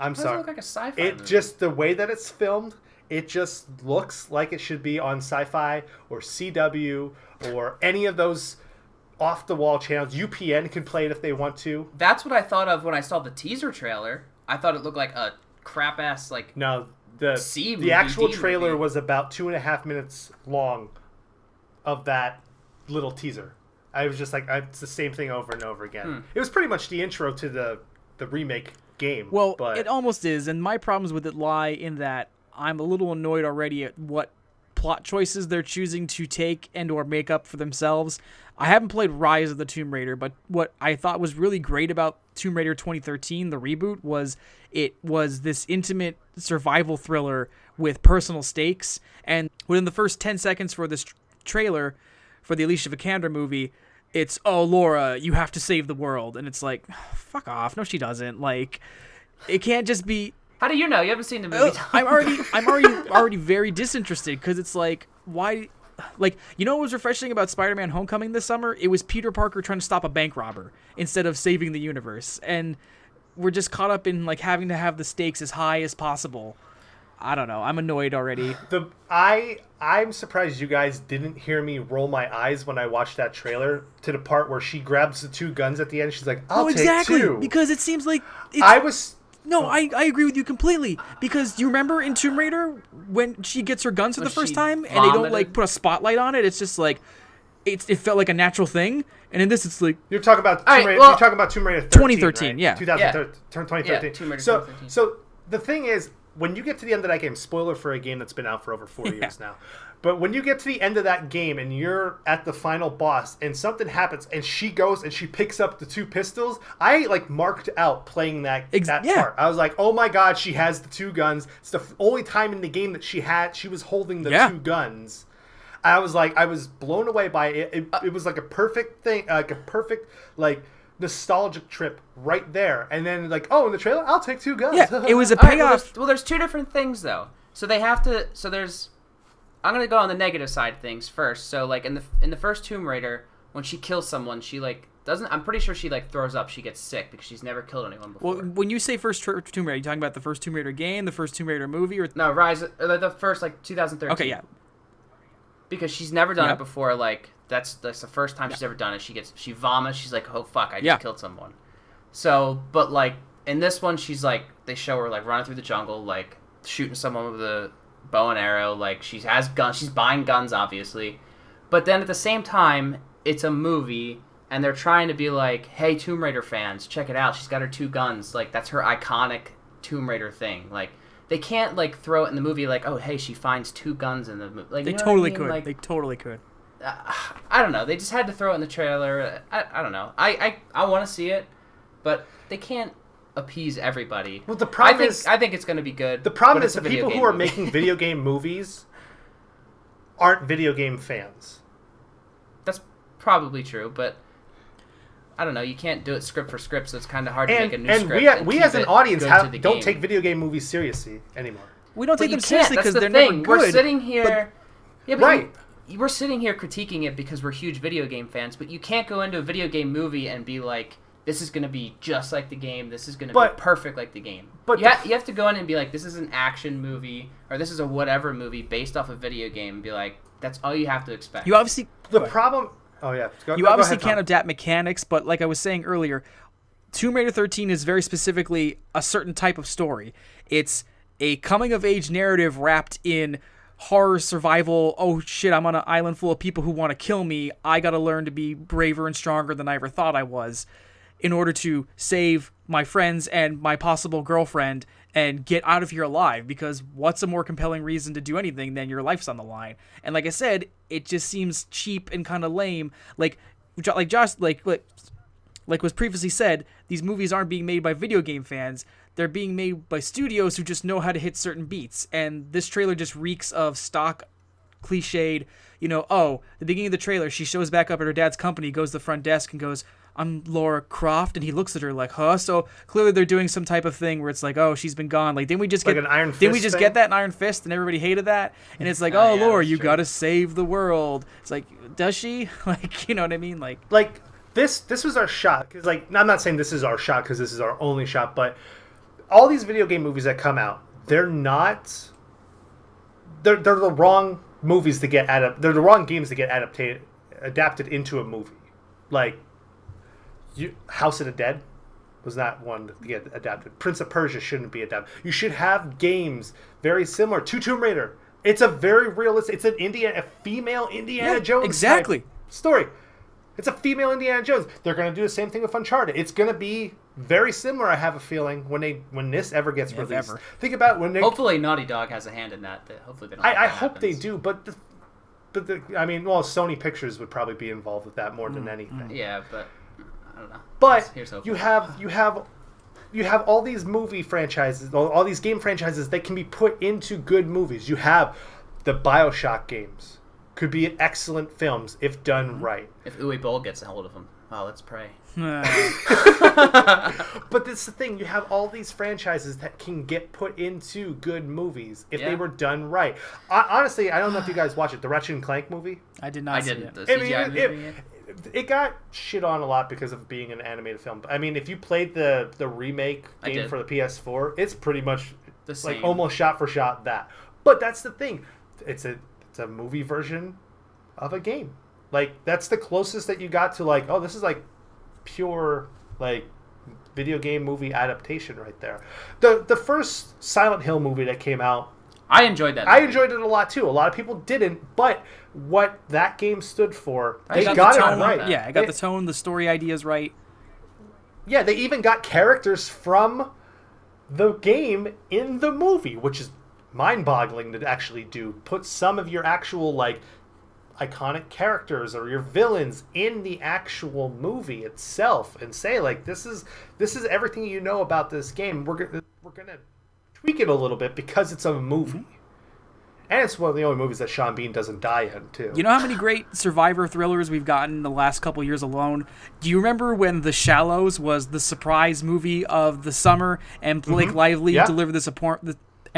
I'm sorry. It look like a sci-fi movie. Just the way that it's filmed, it just looks like it should be on Sci-Fi or CW or any of those off-the-wall channels. UPN can play it if they want to. That's what I thought of when I saw the teaser trailer. I thought it looked like a crap-ass, like, no, C movie, the actual D trailer movie. was about 2.5 minutes long of that little teaser. I was just like, it's the same thing over and over again. It was pretty much the intro to the remake game. Well, but it almost is, and my problems with it lie in that I'm a little annoyed already at what plot choices they're choosing to take and or make up for themselves. I haven't played Rise of the Tomb Raider, but what I thought was really great about Tomb Raider 2013, the reboot, was it was this intimate survival thriller with personal stakes, and within the first 10 seconds for this trailer for the Alicia Vikander movie, it's, oh, Laura, you have to save the world. And it's like, fuck off. No, she doesn't. Like, it can't just be... How do you know? You haven't seen the movie. I'm already very disinterested, because it's like, why... Like, you know what was refreshing about Spider-Man Homecoming this summer? It was Peter Parker trying to stop a bank robber instead of saving the universe. And we're just caught up in, like, having to have the stakes as high as possible. I don't know. I'm annoyed already. I'm surprised you guys didn't hear me roll my eyes when I watched that trailer to the part where she grabs the two guns at the end. She's like, I'll take two. Because it seems like... I agree with you completely. Because you remember in Tomb Raider when she gets her guns for the first time and they don't, like, put a spotlight on it? It's just like... It felt like a natural thing. And in this, it's like... You're talking about Tomb Raider, you're talking about Tomb Raider 13, 2013, right? yeah. 2013. Yeah, Tomb Raider 2013. So the thing is, when you get to the end of that game, spoiler for a game that's been out for over 4 years now, but when you get to the end of that game and you're at the final boss and something happens and she goes and she picks up the two pistols, I like marked out playing that part. I was like, oh my god, she has the two guns. It's the only time in the game that she was holding the two guns. I was blown away by it. It was like a perfect thing, like a perfect nostalgic trip right there. And then in the trailer, I'll take two guns. Yeah, it was a payoff. Well, there's two different things though. So they have to. So there's. I'm gonna go on the negative side of things first. So like in the first Tomb Raider, when she kills someone, she doesn't. I'm pretty sure she throws up. She gets sick because she's never killed anyone before. Well, when you say first Tomb Raider, are you talking about the first Tomb Raider game, the first Tomb Raider movie, or no Rise? Or the first 2013. Okay, yeah. Because she's never done it before. That's the first time she's ever done it. She vomits. She's like, oh fuck, I just killed someone. So, but in this one, she's they show her running through the jungle, shooting someone with a bow and arrow. She has guns. She's buying guns, obviously. But then at the same time, it's a movie, and they're trying to be hey, Tomb Raider fans, check it out. She's got her two guns. That's her iconic Tomb Raider thing. They can't throw it in the movie oh, hey, she finds two guns in the movie. They totally could. They totally could. I don't know. They just had to throw it in the trailer. I don't know. I want to see it, but they can't appease everybody. Well, the problem I think it's going to be good. The problem is the the people who are making video game movies aren't video game fans. That's probably true, but I don't know. You can't do it script for script, so it's kind of hard to make a new script. And we as an audience don't take video game movies seriously anymore. We don't take them seriously because they're never good. We're sitting here, right. We're sitting here critiquing it because we're huge video game fans, but you can't go into a video game movie and be like, this is going to be just like the game. This is going to be perfect like the game. But you have to go in and be like, this is an action movie, or this is a whatever movie based off a video game. And be like, that's all you have to expect. You obviously problem. Oh yeah. You obviously can't adapt mechanics, but like I was saying earlier, Tomb Raider 13 is very specifically a certain type of story. It's a coming of age narrative wrapped in horror survival. Oh shit, I'm on an island full of people who want to kill me. I got to learn to be braver and stronger than I ever thought I was in order to save my friends and my possible girlfriend and get out of here alive, because what's a more compelling reason to do anything than your life's on the line? And like I said, it just seems cheap and kind of lame. Like Josh, like was previously said, these movies aren't being made by video game fans. They're being made by studios who just know how to hit certain beats. And this trailer just reeks of stock, cliched, the beginning of the trailer, she shows back up at her dad's company, goes to the front desk and goes, I'm Laura Croft, and he looks at her like, huh? So clearly they're doing some type of thing where it's like, oh, she's been gone. Like, didn't we just get an Iron Fist? Didn't we just get that in Iron Fist, and everybody hated that? And it's like, oh, yeah, Laura, you gotta save the world. It's like, does she? Like, you know what I mean? Like this was our shot, because I'm not saying this is our shot because this is our only shot, but all these video game movies that come out, they're the wrong movies to get they're the wrong games to get adapted into a movie. Like, House of the Dead was not one to get adapted. Prince of Persia shouldn't be adapted. You should have games very similar to Tomb Raider. It's a very realistic. It's a female Indiana Jones type story. It's a female Indiana Jones. They're going to do the same thing with Uncharted. It's going to be very similar. I have a feeling when this ever gets released. Think about when they. Hopefully, Naughty Dog has a hand in that. Hopefully, they don't. I hope they do, but Sony Pictures would probably be involved with that more than anything. Yeah, but. I don't know. But you have all these movie franchises, all these game franchises that can be put into good movies. You have the BioShock games. Could be excellent films if done right. If Uwe Boll gets a hold of them. Oh, let's pray. But that's the thing. You have all these franchises that can get put into good movies if they were done right. Honestly, I don't know if you guys watch it. The Ratchet and Clank movie? I did not. I didn't. The CGI movie? It got shit on a lot because of being an animated film. I mean, if you played the remake game for the PS4, it's pretty much the same. Like almost shot for shot that. But that's the thing. It's a movie version of a game. Like, that's the closest that you got to, like, oh, this is like pure like video game movie adaptation right there. The first Silent Hill movie that came out, I enjoyed that movie. I enjoyed it a lot too. A lot of people didn't, but what that game stood for, they got it right. Yeah, I got the tone, the story ideas right. Yeah, they even got characters from the game in the movie, which is mind-boggling to actually do. Put some of your actual, like, iconic characters or your villains in the actual movie itself and say, like, this is everything you know about this game. We're gonna tweak it a little bit because it's a movie. And it's one of the only movies that Sean Bean doesn't die in, too. You know how many great survivor thrillers we've gotten in the last couple years alone? Do you remember when The Shallows was the surprise movie of the summer and Blake Lively delivered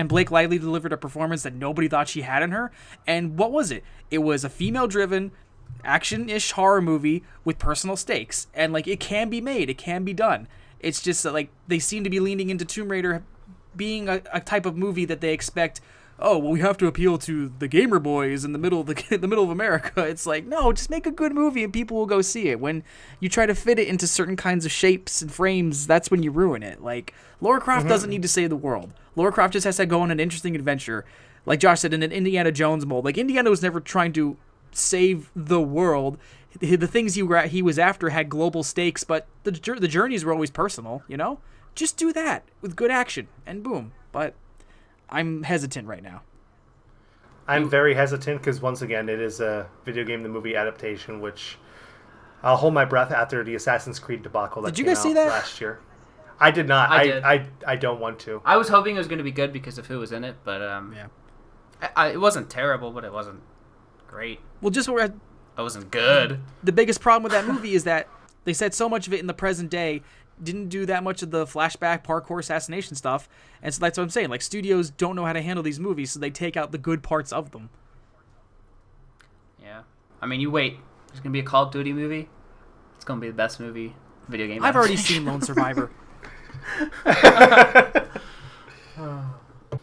Blake Lively delivered a performance that nobody thought she had in her? And what was it? It was a female-driven, action-ish horror movie with personal stakes. And, like, it can be made. It can be done. It's just that, like, they seem to be leaning into Tomb Raider being a type of movie that they expect, oh, well, we have to appeal to the gamer boys in the middle of the middle of America. It's like, no, just make a good movie and people will go see it. When you try to fit it into certain kinds of shapes and frames, that's when you ruin it. Like, Lara Croft doesn't need to save the world. Lara Croft just has to go on an interesting adventure. Like Josh said, in an Indiana Jones mold. Like, Indiana was never trying to save the world. The things he was after had global stakes, but the journeys were always personal, you know? Just do that with good action, and boom. But I'm hesitant right now. I'm very hesitant because, once again, it is a video game, the movie adaptation, which I'll hold my breath after the Assassin's Creed debacle that Did you came guys see out that? last year. I did not. I did. I don't want to. I was hoping it was going to be good because of who was in it, but it wasn't terrible, but it wasn't great. Well, just where It wasn't good. the biggest problem with that movie is that they said so much of it in the present day, didn't do that much of the flashback parkour assassination stuff, and so that's what I'm saying. Like, studios don't know how to handle these movies, so they take out the good parts of them. Yeah. I mean, you wait. There's going to be a Call of Duty movie. It's going to be the best movie video game. I've already seen Lone Survivor.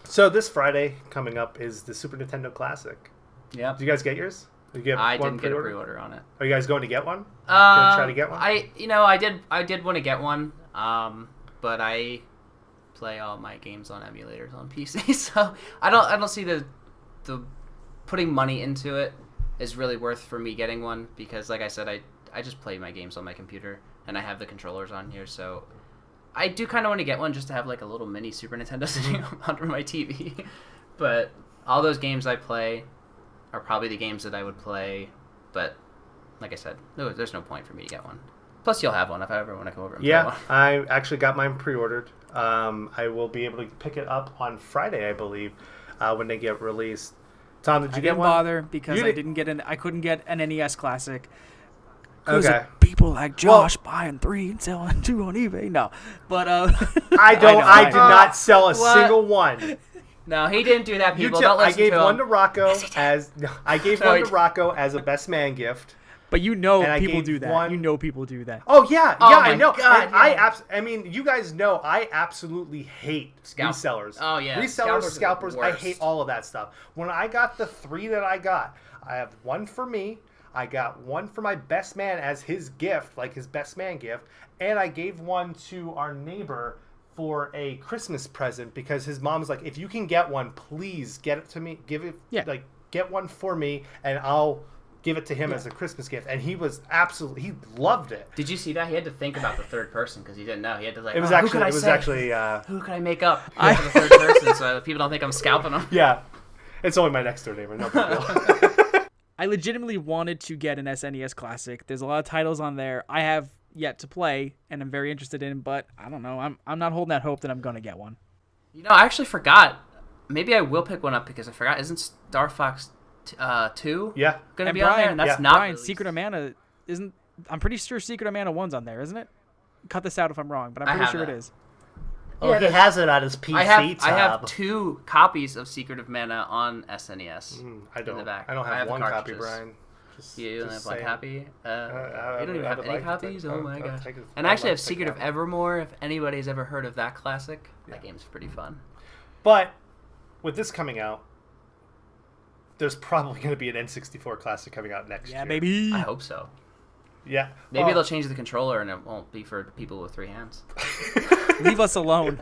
So this Friday coming up is the Super Nintendo Classic. Yeah. Did you guys get yours? Did you get I one didn't get a pre-order? pre-order on it. Are you guys going to get one? Gonna try to get one? I did want to get one, but I play all my games on emulators on PC, so I don't see the putting money into it is really worth for me getting one, because like I said, I just play my games on my computer and I have the controllers on here, so I do kind of want to get one just to have like a little mini Super Nintendo sitting under my TV. But all those games I play are probably the games that I would play, but like I said, there's no point for me to get one. Plus, you'll have one if I ever want to come over and play one. I actually got mine pre-ordered. I will be able to pick it up on Friday, I believe, when they get released. Tom, did you I get didn't one? bother because You I did- didn't get I couldn't get an NES Classic. Okay. People like Josh buying 3 and selling 2 on eBay. No, but I did know. not sell a What? single one. No, he didn't do that, people. I Don't listen gave to one him. to Rocco as I gave No, one he- to Rocco as a best man gift. But you know And I people gave do that. one- You know people do that. Oh yeah, Oh yeah, my I know. God, And yeah. I mean, you guys know I absolutely hate resellers. Oh, yeah. resellers, Scalpers are the scalpers. I hate worst. all of that stuff. When I got the 3 that I got, I have one for me. I got one for my best man as his gift, like his best man gift, and I gave one to our neighbor for a Christmas present because his mom's like, if you can get one, please get it to me. Give it, get one for me, and I'll give it to him as a Christmas gift. And he he loved it. Did you see that? He had to think about the third person because he didn't know. He had to like. It was who actually, could I say? Who could I make up for the third person so people don't think I'm scalping them? Yeah, it's only my next door neighbor. No big deal. I legitimately wanted to get an SNES Classic. There's a lot of titles on there I have yet to play and I'm very interested in, but I don't know. I'm not holding that hope that I'm going to get one. You know, I actually forgot. Maybe I will pick one up because I forgot. Isn't Star Fox 2 Yeah. going to And be on there? And that's yeah. not Brian, released. Secret of Mana isn't. I'm pretty sure Secret of Mana 1's on there, isn't it? Cut this out if I'm wrong, but I'm I pretty have sure that. it is. Oh, Yeah, he has it on his PC I have tab. 2 copies of Secret of Mana on SNES. I don't. the back. I don't I have have the one copy, cartridges. Brian. Just, You don't just have one saying. copy? You don't even I have would any like to copies? take- Oh my I'll god. take it- And I'd actually, I like have to take Secret of that one. Evermore. If anybody's ever heard of that classic, that game's pretty fun. But with this coming out, there's probably going to be an N64 Classic coming out next year. Yeah, baby. I hope so. Yeah. Maybe Well, they'll change the controller and it won't be for people with 3 hands. Leave us alone.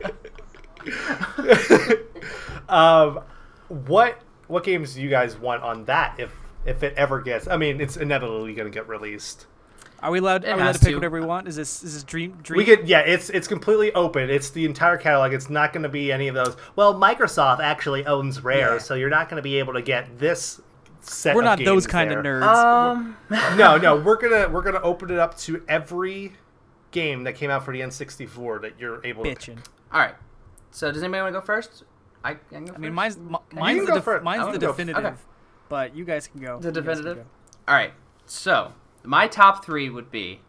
What games do you guys want on that if it ever gets? I mean, it's inevitably going to get released. Are we allowed? It Are we allowed has to pick to. whatever we want? Is this dream? We could, yeah. It's completely open. It's the entire catalog. It's not going to be any of those. Well, Microsoft actually owns Rare, Yeah. so you're not going to be able to get this set. We're of not those games kind there. of nerds. No, we're gonna open it up to every game that came out for the N64 that you're able to. Bitchin'. All right. So does anybody want to go first? I can go I mean, first? can go first. I mine's wanna the go- definitive, okay. but you guys can go. The You guys can definitive? go. All right. So my top 3 would be.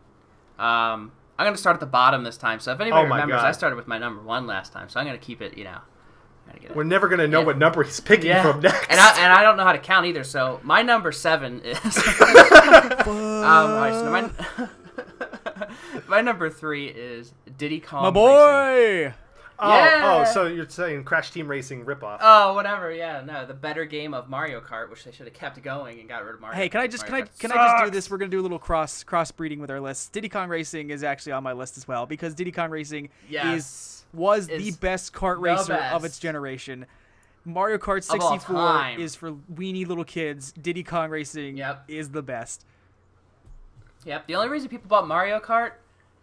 I'm going to start at the bottom this time. So if anybody Oh my remembers, God. I started with my number 1 last time. So I'm going to keep it, I'm gonna get it. We're never gonna know Yeah. what number he's picking from next. And I don't know how to count either. So my number 7 is. All right, so my number 3 is Diddy Kong. My Racing. boy. Yeah. So you're saying Crash Team Racing ripoff? Oh, whatever. Yeah, no, the better game of Mario Kart, which they should have kept going and got rid of Mario. Hey, can I just Mario Kart can I just do sucks. this? We're gonna do a little crossbreeding with our list. Diddy Kong Racing is actually on my list as well because Diddy Kong Racing was the Is best kart the racer of best. its generation. Mario Kart Of all 64 time. is for weenie little kids. Diddy Kong Racing Yep. is the best. Yep. The only reason people bought Mario Kart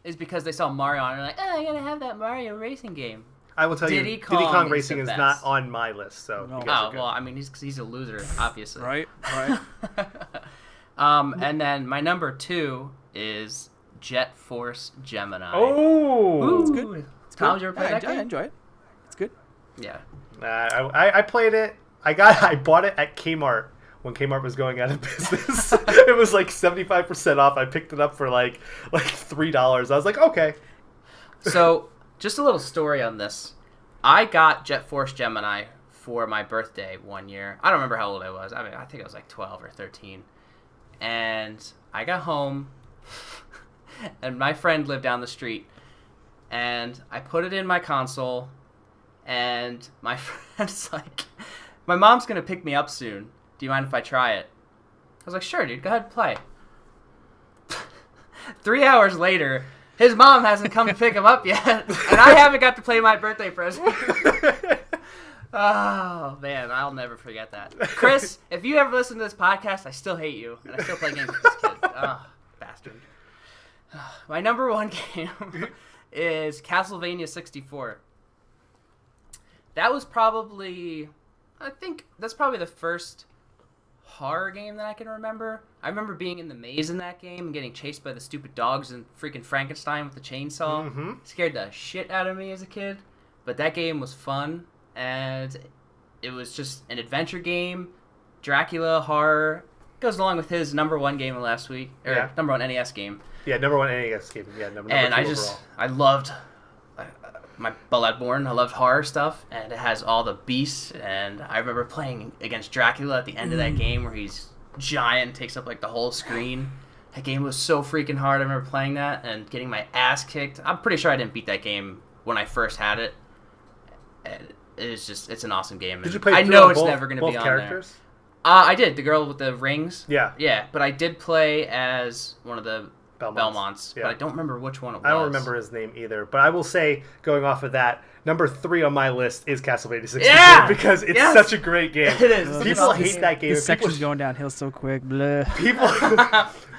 is because they saw Mario and they're like, oh, I gotta have that Mario racing game. I will tell Diddy you, Kong Diddy Kong is Racing the is best. not on my list. So No. you guys are good. Well, I mean, he's a loser, obviously. Right. And then my number 2 is Jet Force Gemini. Oh, it's good. Tom, you ever play that I game? enjoy it. It's good. Yeah. I played it. I bought it at Kmart when Kmart was going out of business. It was like 75% off. I picked it up for like $3. I was like, okay. So, just a little story on this. I got Jet Force Gemini for my birthday one year. I don't remember how old I was. I mean, I think I was like 12 or 13. And I got home, and my friend lived down the street. And I put it in my console, and my friend's like, my mom's going to pick me up soon. Do you mind if I try it? I was like, sure, dude. Go ahead and play. 3 hours later, his mom hasn't come to pick him up yet, and I haven't got to play my birthday present. Oh, man, I'll never forget that. Chris, if you ever listen to this podcast, I still hate you, and I still play games with this kid. Oh, bastard. My number 1 game is Castlevania 64. That was probably, I think, that's probably the first horror game that I can remember. I remember being in the maze in that game and getting chased by the stupid dogs and freaking Frankenstein with the chainsaw. Mm-hmm. Scared the shit out of me as a kid. But that game was fun, and it was just an adventure game. Dracula, horror. Goes along with his number 1 game of last week, or number 1 NES game. Yeah, number 1 NES game. Yeah, number 2 and overall. I loved my Battleborn. I loved horror stuff, and it has all the beasts. And I remember playing against Dracula at the end of that game, where he's giant and takes up like the whole screen. That game was so freaking hard. I remember playing that and getting my ass kicked. I'm pretty sure I didn't beat that game when I first had it. And it's an awesome game. Did you play? I know it's never going to be on characters? there. I did. The girl with the rings. Yeah. Yeah, but I did play as one of the Belmonts, yeah. but I don't remember which one it was. I don't remember his name either, but I will say, going off of that, number 3 on my list is Castlevania 64 because it's such a great game. It is. People hate that game. This section's going downhill so quick. Blah.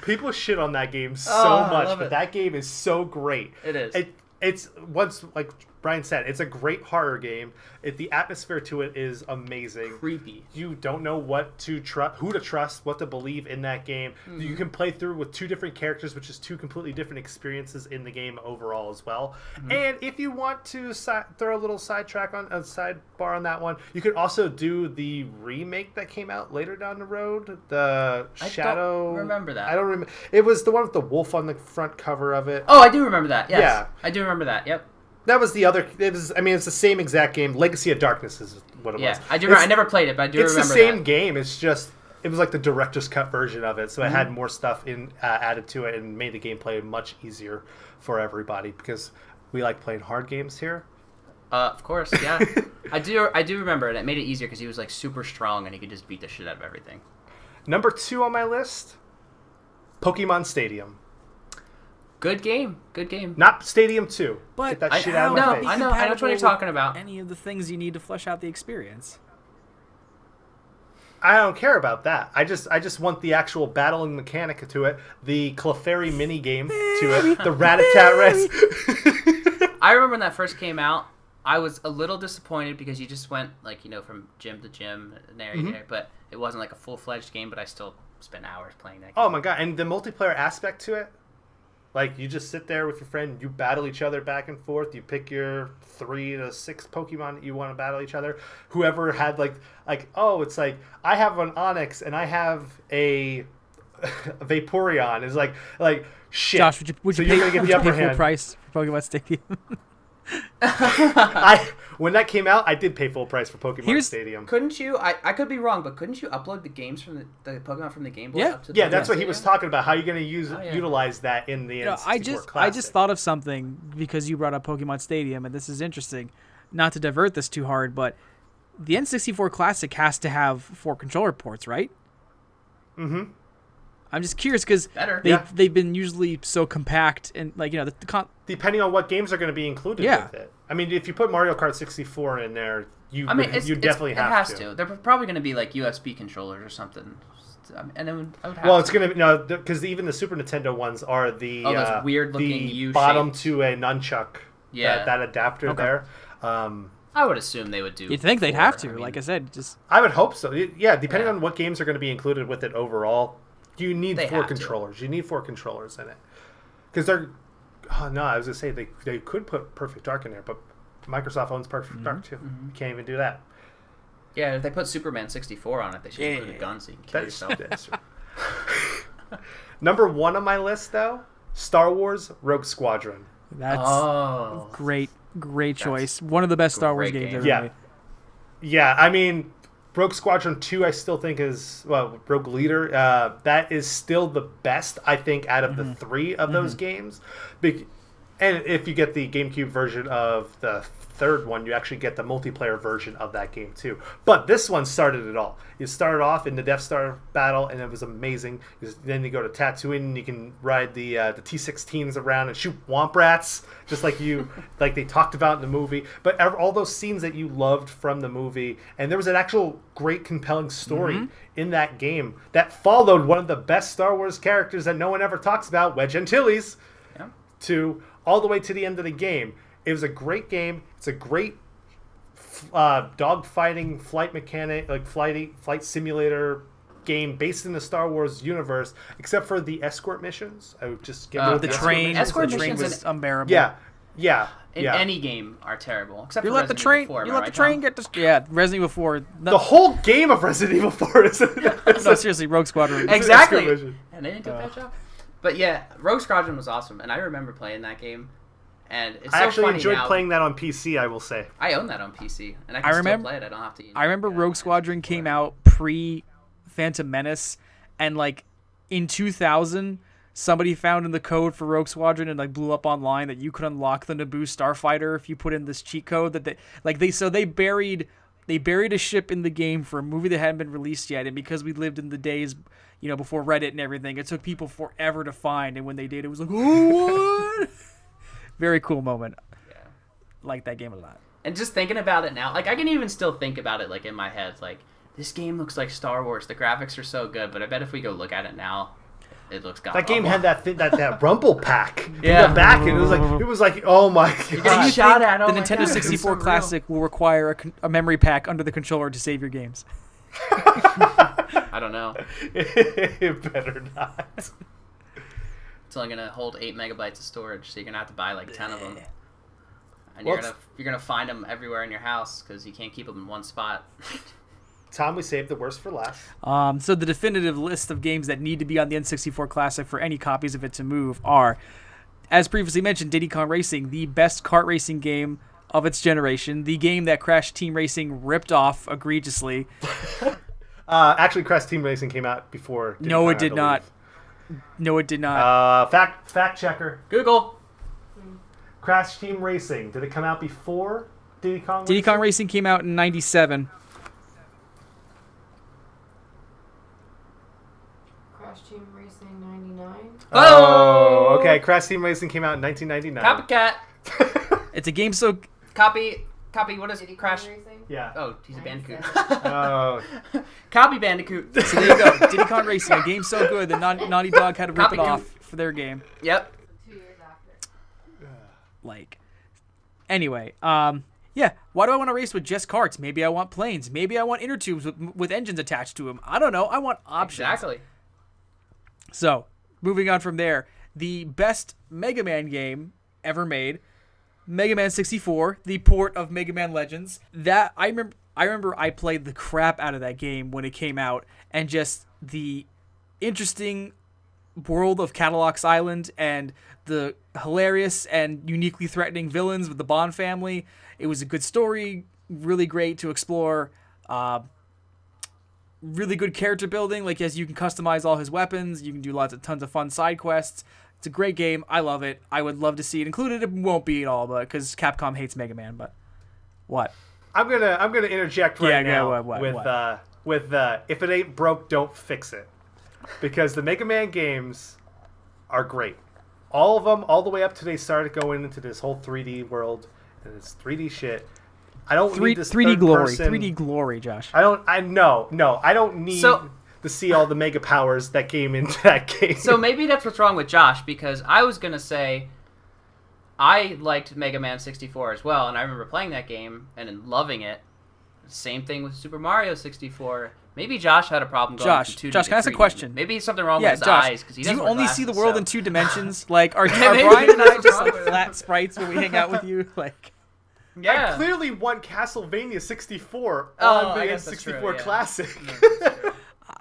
People shit on that game so I much, love but it. that game is so great. It is. It's once, like Brian said, it's a great horror game. The atmosphere to it is amazing. Creepy. You don't know what to trust, who to trust, what to believe in that game. Mm-hmm. You can play through with 2 different characters, which is 2 completely different experiences in the game overall as well. Mm-hmm. And if you want to throw a little sidebar on that one, you could also do the remake that came out later down the road. The Shadow. I don't remember that. I don't remember. It was the one with the wolf on the front cover of it. Oh, I do remember that. Yes. Yeah. I do remember that. Yep. That was the other. It's the same exact game. Legacy of Darkness is what it was. Yeah, I do. I never played it, but I do remember that. It's the same game. It's just it was like the director's cut version of it, so it had more stuff added to it and made the gameplay much easier for everybody because we like playing hard games here. Of course, yeah. I do remember it. It made it easier because he was like super strong and he could just beat the shit out of everything. Number 2 on my list, Pokemon Stadium. Good game. Good game. Not Stadium 2. But Get that shit out of my face. I know what you're talking about. Any of the things you need to flesh out the experience. I don't care about that. I just want the actual battling mechanic to it, the Clefairy mini game to it, the Rat-a-tat race. I remember when that first came out, I was a little disappointed because you just went from gym to gym and area, but it wasn't like a full-fledged game, but I still spent hours playing that game. Oh my god, and the multiplayer aspect to it, like you just sit there with your friend, you battle each other back and forth, you pick your 3 to 6 Pokemon that you want to battle each other. Whoever had it's like I have an Onix and I have a Vaporeon is like shit. Josh, would you you're gonna get the upper full hand. price for Pokemon Stadium? When that came out, I did pay full price for Pokemon Stadium. Couldn't you? I could be wrong, but couldn't you upload the games from the Pokemon from the Game Boy? Yeah. Up to the Yeah, that's what he Stadium? was talking about. How you're going to utilize that in the N64 I Classic. just thought of something because you brought up Pokemon Stadium, and this is interesting. Not to divert this too hard, but the N64 Classic has to have 4 controller ports, right? Mm-hmm. I'm just curious because they've been usually so compact and depending on what games are going to be included with it. I mean, if you put Mario Kart 64 in there, you definitely have to. They're probably going to be like USB controllers or something. And then I would have well, it's going to be because even the Super Nintendo ones are the those weird looking the bottom to a nunchuck. Yeah, that adapter there. I would assume they would do. You'd think they'd 4. have to. I mean, like I said, just I would hope so. Yeah, depending Yeah. on what games are going to be included with it overall, you need They 4 have to. controllers. You need 4 controllers in it. Because they're... Oh, no, I was going to say they could put Perfect Dark in there, but Microsoft owns Perfect Dark too. You can't even do that. Yeah, if they put Superman 64 on it, they should include a gun so you can kill yourself. That's Number 1 on my list, though, Star Wars Rogue Squadron. that's Oh, great choice. One of the best Star Wars great games game. ever Yeah. made. Yeah, I mean, Rogue Squadron 2 I still think is... Well, Rogue Leader, that is still the best, I think, out of the 3 of those games. And if you get the GameCube version of the third one, you actually get the multiplayer version of that game too. But this one started it all. You started off in the Death Star battle, and it was amazing. Then you go to Tatooine, and you can ride the T-16s around and shoot womp rats, just like like they talked about in the movie. But all those scenes that you loved from the movie, and there was an actual great, compelling story in that game that followed one of the best Star Wars characters that no one ever talks about, Wedge Antilles, to all the way to the end of the game. It was a great game. It's a great dog-fighting flight mechanic, like flight simulator game based in the Star Wars universe, except for the escort missions. I would just give it The train missions was unbearable. Yeah. In any game are terrible, except You for let the Resident train. Evil 4, You am I let the right, train Tom? get this. Yeah, Resident Evil 4. The whole game of Resident Evil 4 is No, seriously, Rogue Squadron. Exactly. escort mission. And they didn't do a bad job. But yeah, Rogue Squadron was awesome, and I remember playing that game. And it's so I actually funny enjoyed now. playing that on PC, I will say. I own that on PC, and I can still play it. I don't have to. I remember Rogue Squadron came out pre Phantom Menace, and like in 2000, somebody found in the code for Rogue Squadron and like blew up online that you could unlock the Naboo starfighter if you put in this cheat code that they buried a ship in the game for a movie that hadn't been released yet, and because we lived in the days, before Reddit and everything, it took people forever to find, and when they did, it was like, oh, what? Very cool moment. Yeah. Like that game a lot. And just thinking about it now, like I can even still think about it like in my head, like this game looks like Star Wars. The graphics are so good, but I bet if we go look at it now, it looks god That game awful. had that rumble pack. Yeah. In the back, and it was like, oh my You're god. getting shot at. Oh The my Nintendo God, 64 it's so Classic will require a memory pack under the controller to save your games. real. I don't know. It better not. It's only gonna hold 8 megabytes of storage, so you're gonna have to buy like 10 of them. And you're gonna find them everywhere in your house because you can't keep them in one spot. Tom, we saved the worst for last. So the definitive list of games that need to be on the N64 Classic for any copies of it to move are, as previously mentioned, Diddy Kong Racing, the best kart racing game of its generation, the game that Crash Team Racing ripped off egregiously. Actually, Crash Team Racing came out before. Diddy No, Kong, it did I not. believe. No, it did not. Fact checker. Google. Crash Team Racing. Did it come out before Diddy Kong? Diddy Kong Racing came out in 97. Crash Team Racing 99. Oh, okay. Crash Team Racing came out in 1999. Copycat. It's a game so... Copy. What is Diddy Crash? Kong Racing? Yeah. Oh, he's a Bandicoot. 97. Oh. Copy Bandicoot. So there you go. Diddy Kong Racing, a game so good that Naughty Dog had to rip it Copy off for their game. Yep. 2 years after. Anyway, yeah. Why do I want to race with just carts? Maybe I want planes. Maybe I want inner tubes with engines attached to them. I don't know. I want options. Exactly. So, moving on from there, the best Mega Man game ever made, Mega Man 64, the port of Mega Man Legends. That I remember I played the crap out of that game when it came out, and just the interesting world of Cadillacs Island and the hilarious and uniquely threatening villains with the Bond family. It was a good story, really great to explore. Really good character building, like as you can customize all his weapons, you can do tons of fun side quests. It's a great game. I love it. I would love to see it included. It won't be at all, but because Capcom hates Mega Man. But what? I'm gonna interject right now what? with if it ain't broke, don't fix it, because the Mega Man games are great. All of them, all the way up to they started going into this whole 3D world and this 3D shit. I don't need this 3D glory, person. 3D glory, Josh. I don't need to see all the mega powers that came into that game. So maybe that's what's wrong with Josh, because I was gonna say I liked Mega Man 64 as well, and I remember playing that game and loving it. Same thing with Super Mario 64. Maybe Josh had a problem going from 2D Josh, to can I ask a 3D. question? Maybe something wrong Yeah, with his Josh, eyes because he do doesn't you wear only see the glasses, world so- in 2 dimensions? Like, are Maybe Brian and I that's just wrong like with it. flat sprites when we hang out with you? Like, Yeah. I clearly won Castlevania 64 Oh, on I the guess that's true, N64 yeah. Classic. Yeah, that's true.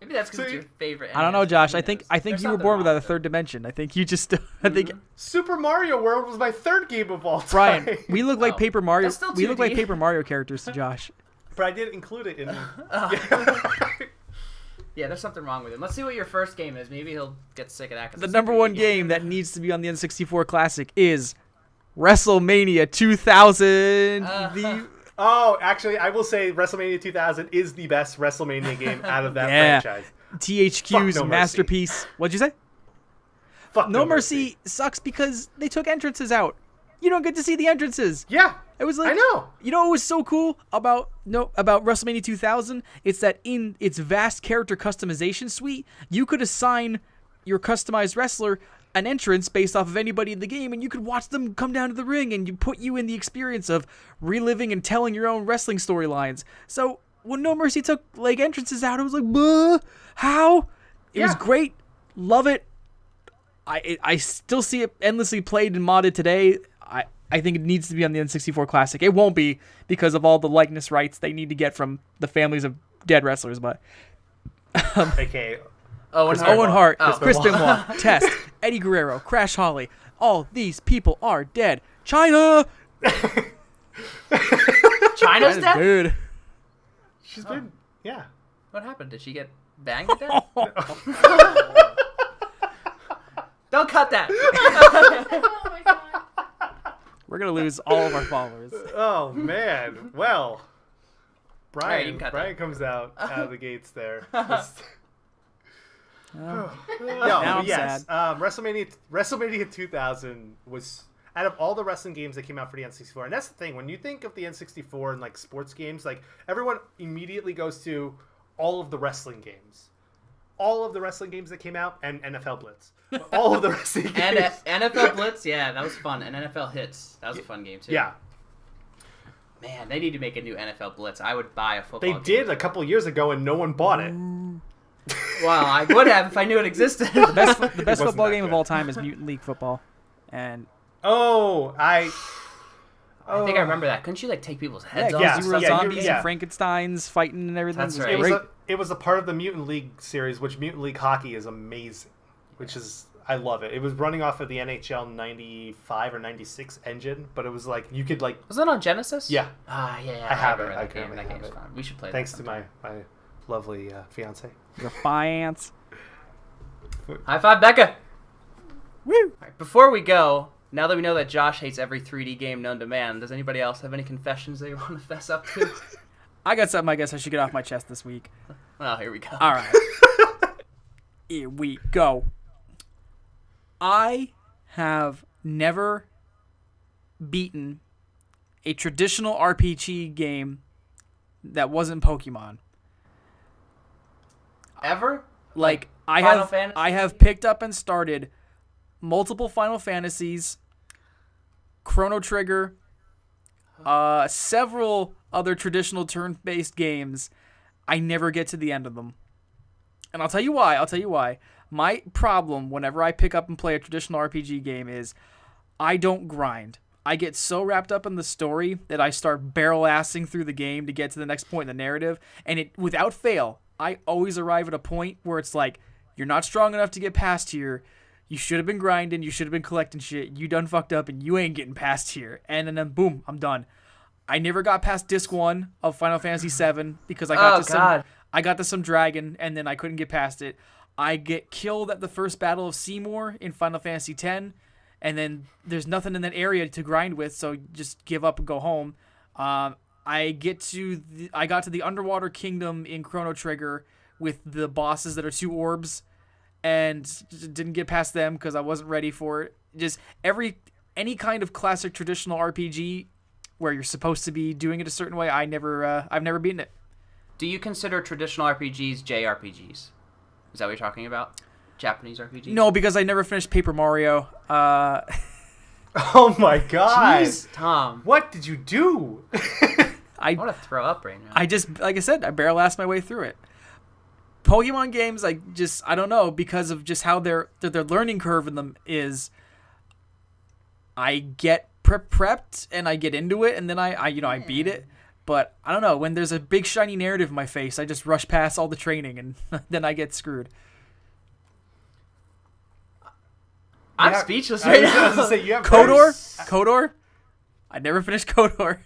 Maybe that's because So it's your favorite. I don't know, NES. Josh. Who I think knows? you There's were something born without wrong a with third dimension. I think you just. I think Super Mario World was my third game of all time. Brian, we look like Oh, Paper Mario. that's still We look like 2D. Paper Mario characters to Josh. But I did include it in. Yeah, there's something wrong with him. Let's see what your first game is. Maybe he'll get sick of that. 'cause The it's number a one great game that needs to be on the N64 Classic is WrestleMania 2000. The Oh, actually, I will say WrestleMania 2000 is the best WrestleMania game out of that Yeah. franchise. THQ's Fuck No Mercy. masterpiece. What'd you say? Fuck No Mercy sucks because they took entrances out. You don't get to see the entrances. Yeah, It was like I know. You know what was so cool about WrestleMania 2000? It's that in its vast character customization suite, you could assign your customized wrestler an entrance based off of anybody in the game, and you could watch them come down to the ring, and you put you in the experience of reliving and telling your own wrestling storylines. So when No Mercy took like entrances out, it was like, "Buh, how?" It was Yeah. great. Love it. I still see it endlessly played and modded today. I think it needs to be on the N64 Classic. It won't be because of all the likeness rights they need to get from the families of dead wrestlers, but AKA Owen Owen Hart, Oh. Chris Benoit, Test, Eddie Guerrero, Crash Holly, all these people are dead. China! China's dead? Dude. she's been. Yeah. What happened? Did she get banged to death? Don't cut that. Oh my god. We're going to lose all of our followers. Oh man. Well, Alright, you Brian. can cut Brian that. comes out of the gates there. Now No, I'm yes. sad. WrestleMania 2000 was out of all the wrestling games that came out for the N64, and that's the thing. When you think of the N64 and like sports games, like everyone immediately goes to all of the wrestling games, all of the wrestling games that came out, and NFL Blitz. All of the wrestling And games. NFL Blitz, yeah, that was fun. And NFL Hits, that was a fun game too. Yeah, Man, they need to make a new NFL Blitz. I would buy a football they game. did a couple years ago, and no one bought it. Well, I would have if I knew it existed. The best wasn't football that game of good. all time is Mutant League Football. And Oh, I think I remember that. Couldn't you like take people's heads off? yeah, you and were stuff? zombies yeah. and Frankensteins fighting and everything. That's It was right. great. it was a part of the Mutant League series, which Mutant League Hockey is amazing. Which is, I love it. It was running off of the NHL 95 or 96 engine, but it was like, you could like, Was that on Genesis? yeah, Ah, yeah. I have remember it. that I game. currently That have game's it. fun. We should play thanks that to sometime. my lovely fiance. Defiance. High five, Becca! Woo! Alright, before we go, now that we know that Josh hates every 3D game known to man, does anybody else have any confessions they want to fess up to? I got something I guess I should get off my chest this week. Oh, here we go. All right. Here we go. I have never beaten a traditional RPG game that wasn't Pokemon. Ever? Like Final Fantasy? I have picked up and started multiple Final Fantasies, Chrono Trigger, several other traditional turn-based games. I never get to the end of them. And I'll tell you why. My problem whenever I pick up and play a traditional RPG game is I don't grind. I get so wrapped up in the story that I start barrel-assing through the game to get to the next point in the narrative. And it, without fail, I always arrive at a point where it's like, you're not strong enough to get past here. You should have been grinding. You should have been collecting shit. You done fucked up and you ain't getting past here. And then boom, I'm done. I never got past disc 1 of Final Fantasy VII because I got to some dragon and then I couldn't get past it. I get killed at the first battle of Seymour in Final Fantasy X, and then there's nothing in that area to grind with, so just give up and go home. I got to the Underwater Kingdom in Chrono Trigger with the bosses that are 2 orbs, and didn't get past them because I wasn't ready for it. Just any kind of classic traditional RPG where you're supposed to be doing it a certain way, I've never beaten it. Do you consider traditional RPGs JRPGs? Is that what you're talking about? Japanese RPGs? No, because I never finished Paper Mario. Oh my god! Jeez, Tom. What did you do? I want to throw up right now. I just, like I said, I barely asked my way through it. Pokemon games, I don't know, because of just how their learning curve in them is. I get prepped and I get into it, and then I beat it. But I don't know, when there's a big shiny narrative in my face, I just rush past all the training, and then I get screwed. I'm speechless right now. I was gonna say, you have Kodor? I never finished Kodor.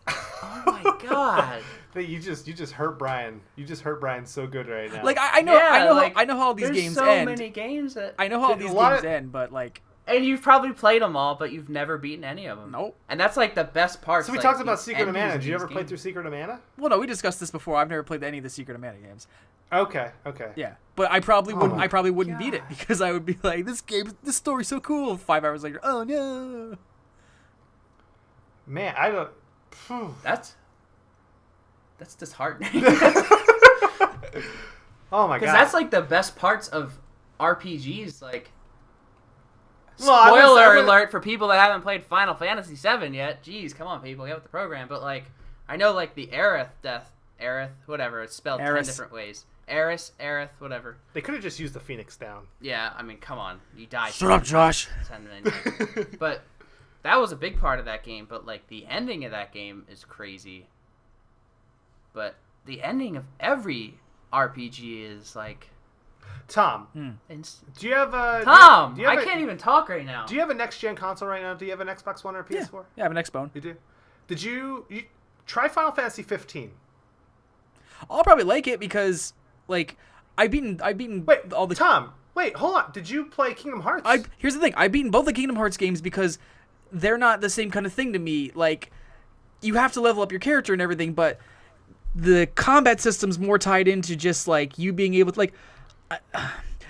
Oh my god. You just hurt Brian. You just hurt Brian so good right now. Like I know how all these games so end. Many games that I know how all these games end, but like. And you've probably played them all, but you've never beaten any of them. Nope. And that's like the best part. So we talked about Secret of Mana. Did you ever play through Secret of Mana? Well, no, we discussed this before. I've never played any of the Secret of Mana games. Okay. Yeah, but I probably wouldn't beat it because I would be like, this story's so cool. 5 hours later, oh no. Man, I don't. That's disheartening. Oh my god. Because that's like the best parts of RPGs. Like, well, spoiler alert for people that haven't played Final Fantasy VII yet. Jeez, come on, people, get with the program. But like, I know like the Aerith, whatever. It's spelled 10 different ways. Aerith, whatever. They could have just used the Phoenix down. Yeah, I mean, come on, you died. Shut up, Josh. 10 minutes. But that was a big part of that game. But like, the ending of that game is crazy. But the ending of every RPG is like. Tom, do you have a Tom? I can't even talk right now. Do you have a next gen console right now? Do you have an Xbox One or a PS4? Yeah, I have an Xbone. You do. Did you try Final Fantasy 15? I'll probably like it because like I've beaten Wait, all the Tom. Wait, hold on. Did you play Kingdom Hearts? Here's the thing. I've beaten both the Kingdom Hearts games because they're not the same kind of thing to me. Like, you have to level up your character and everything, but the combat system's more tied into just like you being able to like.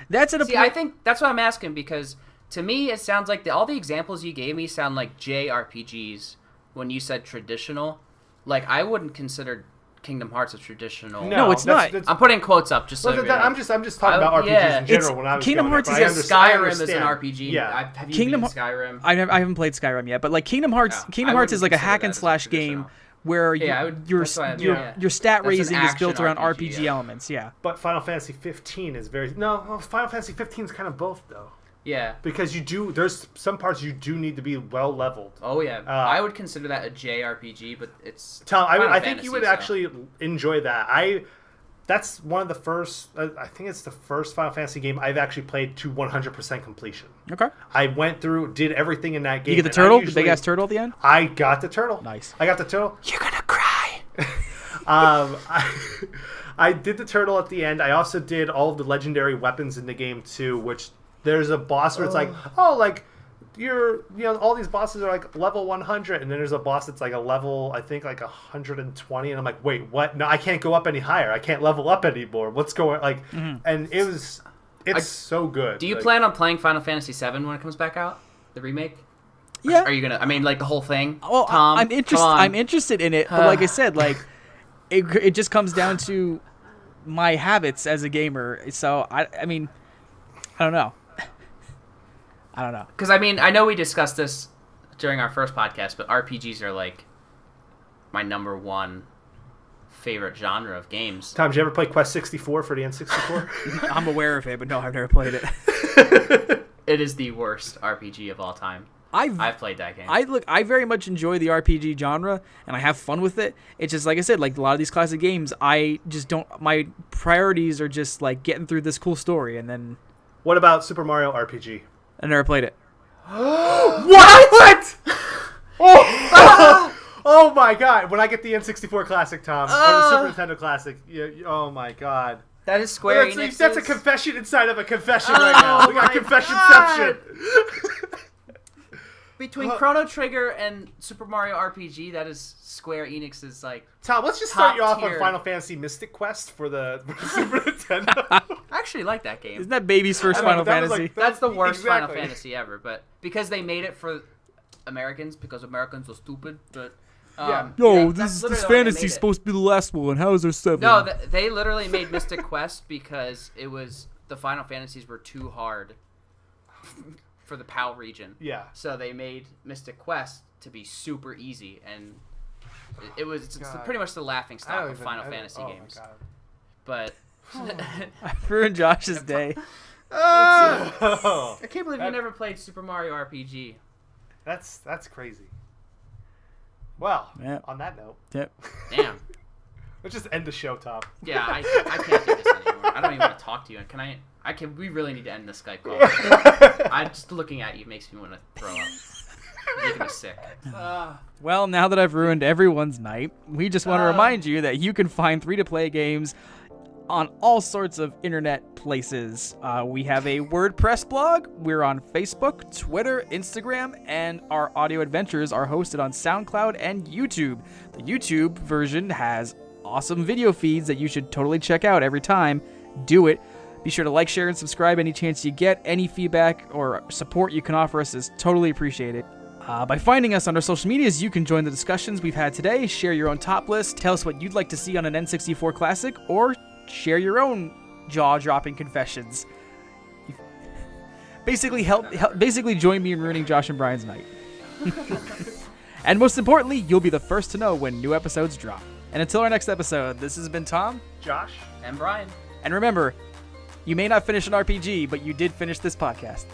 That's at a point. I think that's what I'm asking because to me it sounds like all the examples you gave me sound like JRPGs when you said traditional. Like, I wouldn't consider Kingdom Hearts a traditional. No, it's not. I'm putting quotes up just so. I'm just talking about RPGs in general. When I was Kingdom Hearts is Skyrim is an RPG. Yeah. Have you beaten Skyrim? I haven't played Skyrim yet, but like Kingdom Hearts is like a hack and slash game where your stat raising is built around RPG elements. Yeah. But Final Fantasy 15 is Final Fantasy 15 is kind of both though. Yeah. Because there's some parts you do need to be well leveled. Oh yeah. I would consider that a JRPG, but it's Tom, I think you would actually enjoy that. That's one of the first. I think it's the first Final Fantasy game I've actually played to 100% completion. Okay. I went through, did everything in that game. You get the turtle, the big ass turtle at the end. I got the turtle. Nice. I got the turtle. You're gonna cry. I did the turtle at the end. I also did all of the legendary weapons in the game too. Which there's a boss where it's like, all these bosses are like level 100, and then there's a boss that's like a level, I think like 120, and I'm like, wait, what? No, I can't go up any higher. I can't level up anymore. What's going And it's so good. Do you plan on playing Final Fantasy VII when it comes back out, the remake? Yeah. Are you gonna? I mean, like the whole thing. Well, Tom, I'm interested in it, but like I said, like it just comes down to my habits as a gamer. So I mean, I don't know. Because I mean, I know we discussed this during our first podcast, but RPGs are like my number one favorite genre of games. Tom, did you ever play Quest 64 for the N64? I'm aware of it, but no, I've never played it. It is the worst RPG of all time. I've played that game. I very much enjoy the RPG genre, and I have fun with it. It's just like I said, like a lot of these classic games, I just don't. My priorities are just like getting through this cool story, and then. What about Super Mario RPG? I never played it. What? Oh my god! When I get the N64 Classic, Tom, or the Super Nintendo Classic, oh my god. That is Square Enix. That's a confession inside of a confession right now. We got confessionception. Between Chrono Trigger and Super Mario RPG, that is Square Enix's like. Tom, let's just start you off on Final Fantasy Mystic Quest for the Super Nintendo. I actually like that game. Isn't that baby's first Final Fantasy? That's the worst Final Fantasy ever, but because they made it for Americans, because Americans are stupid. But this fantasy is supposed to be the last one. How is there 7? No, they literally made Mystic Quest because the Final Fantasies were too hard for the PAL region. Yeah. So they made Mystic Quest to be super easy, and it's pretty much the laughing stock of Final Fantasy games. My God. But I ruined Josh's day. Oh, I can't believe you never played Super Mario RPG. that's crazy. Well, Yep. on that note, Yep. Damn. let's just end the show, Tom. Yeah, I can't do this anymore. I don't even want to talk to you. And we really need to end the Skype call. I'm just looking at you makes me want to throw up. Making me sick. Well, now that I've ruined everyone's night, we just want to remind you that you can find free-to-play games on all sorts of internet places. We have a WordPress blog. We're on Facebook, Twitter, Instagram, and our audio adventures are hosted on SoundCloud and YouTube. The YouTube version has awesome video feeds that you should totally check out every time. Do it. Be sure to like, share, and subscribe any chance you get. Any feedback or support you can offer us is totally appreciated. By finding us on our social medias, you can join the discussions we've had today, share your own top list, tell us what you'd like to see on an N64 Classic, or share your own jaw-dropping confessions. Basically, basically join me in ruining Josh and Brian's night. And most importantly, you'll be the first to know when new episodes drop. And until our next episode, this has been Tom, Josh, And Brian. and remember, you may not finish an RPG, but you did finish this podcast.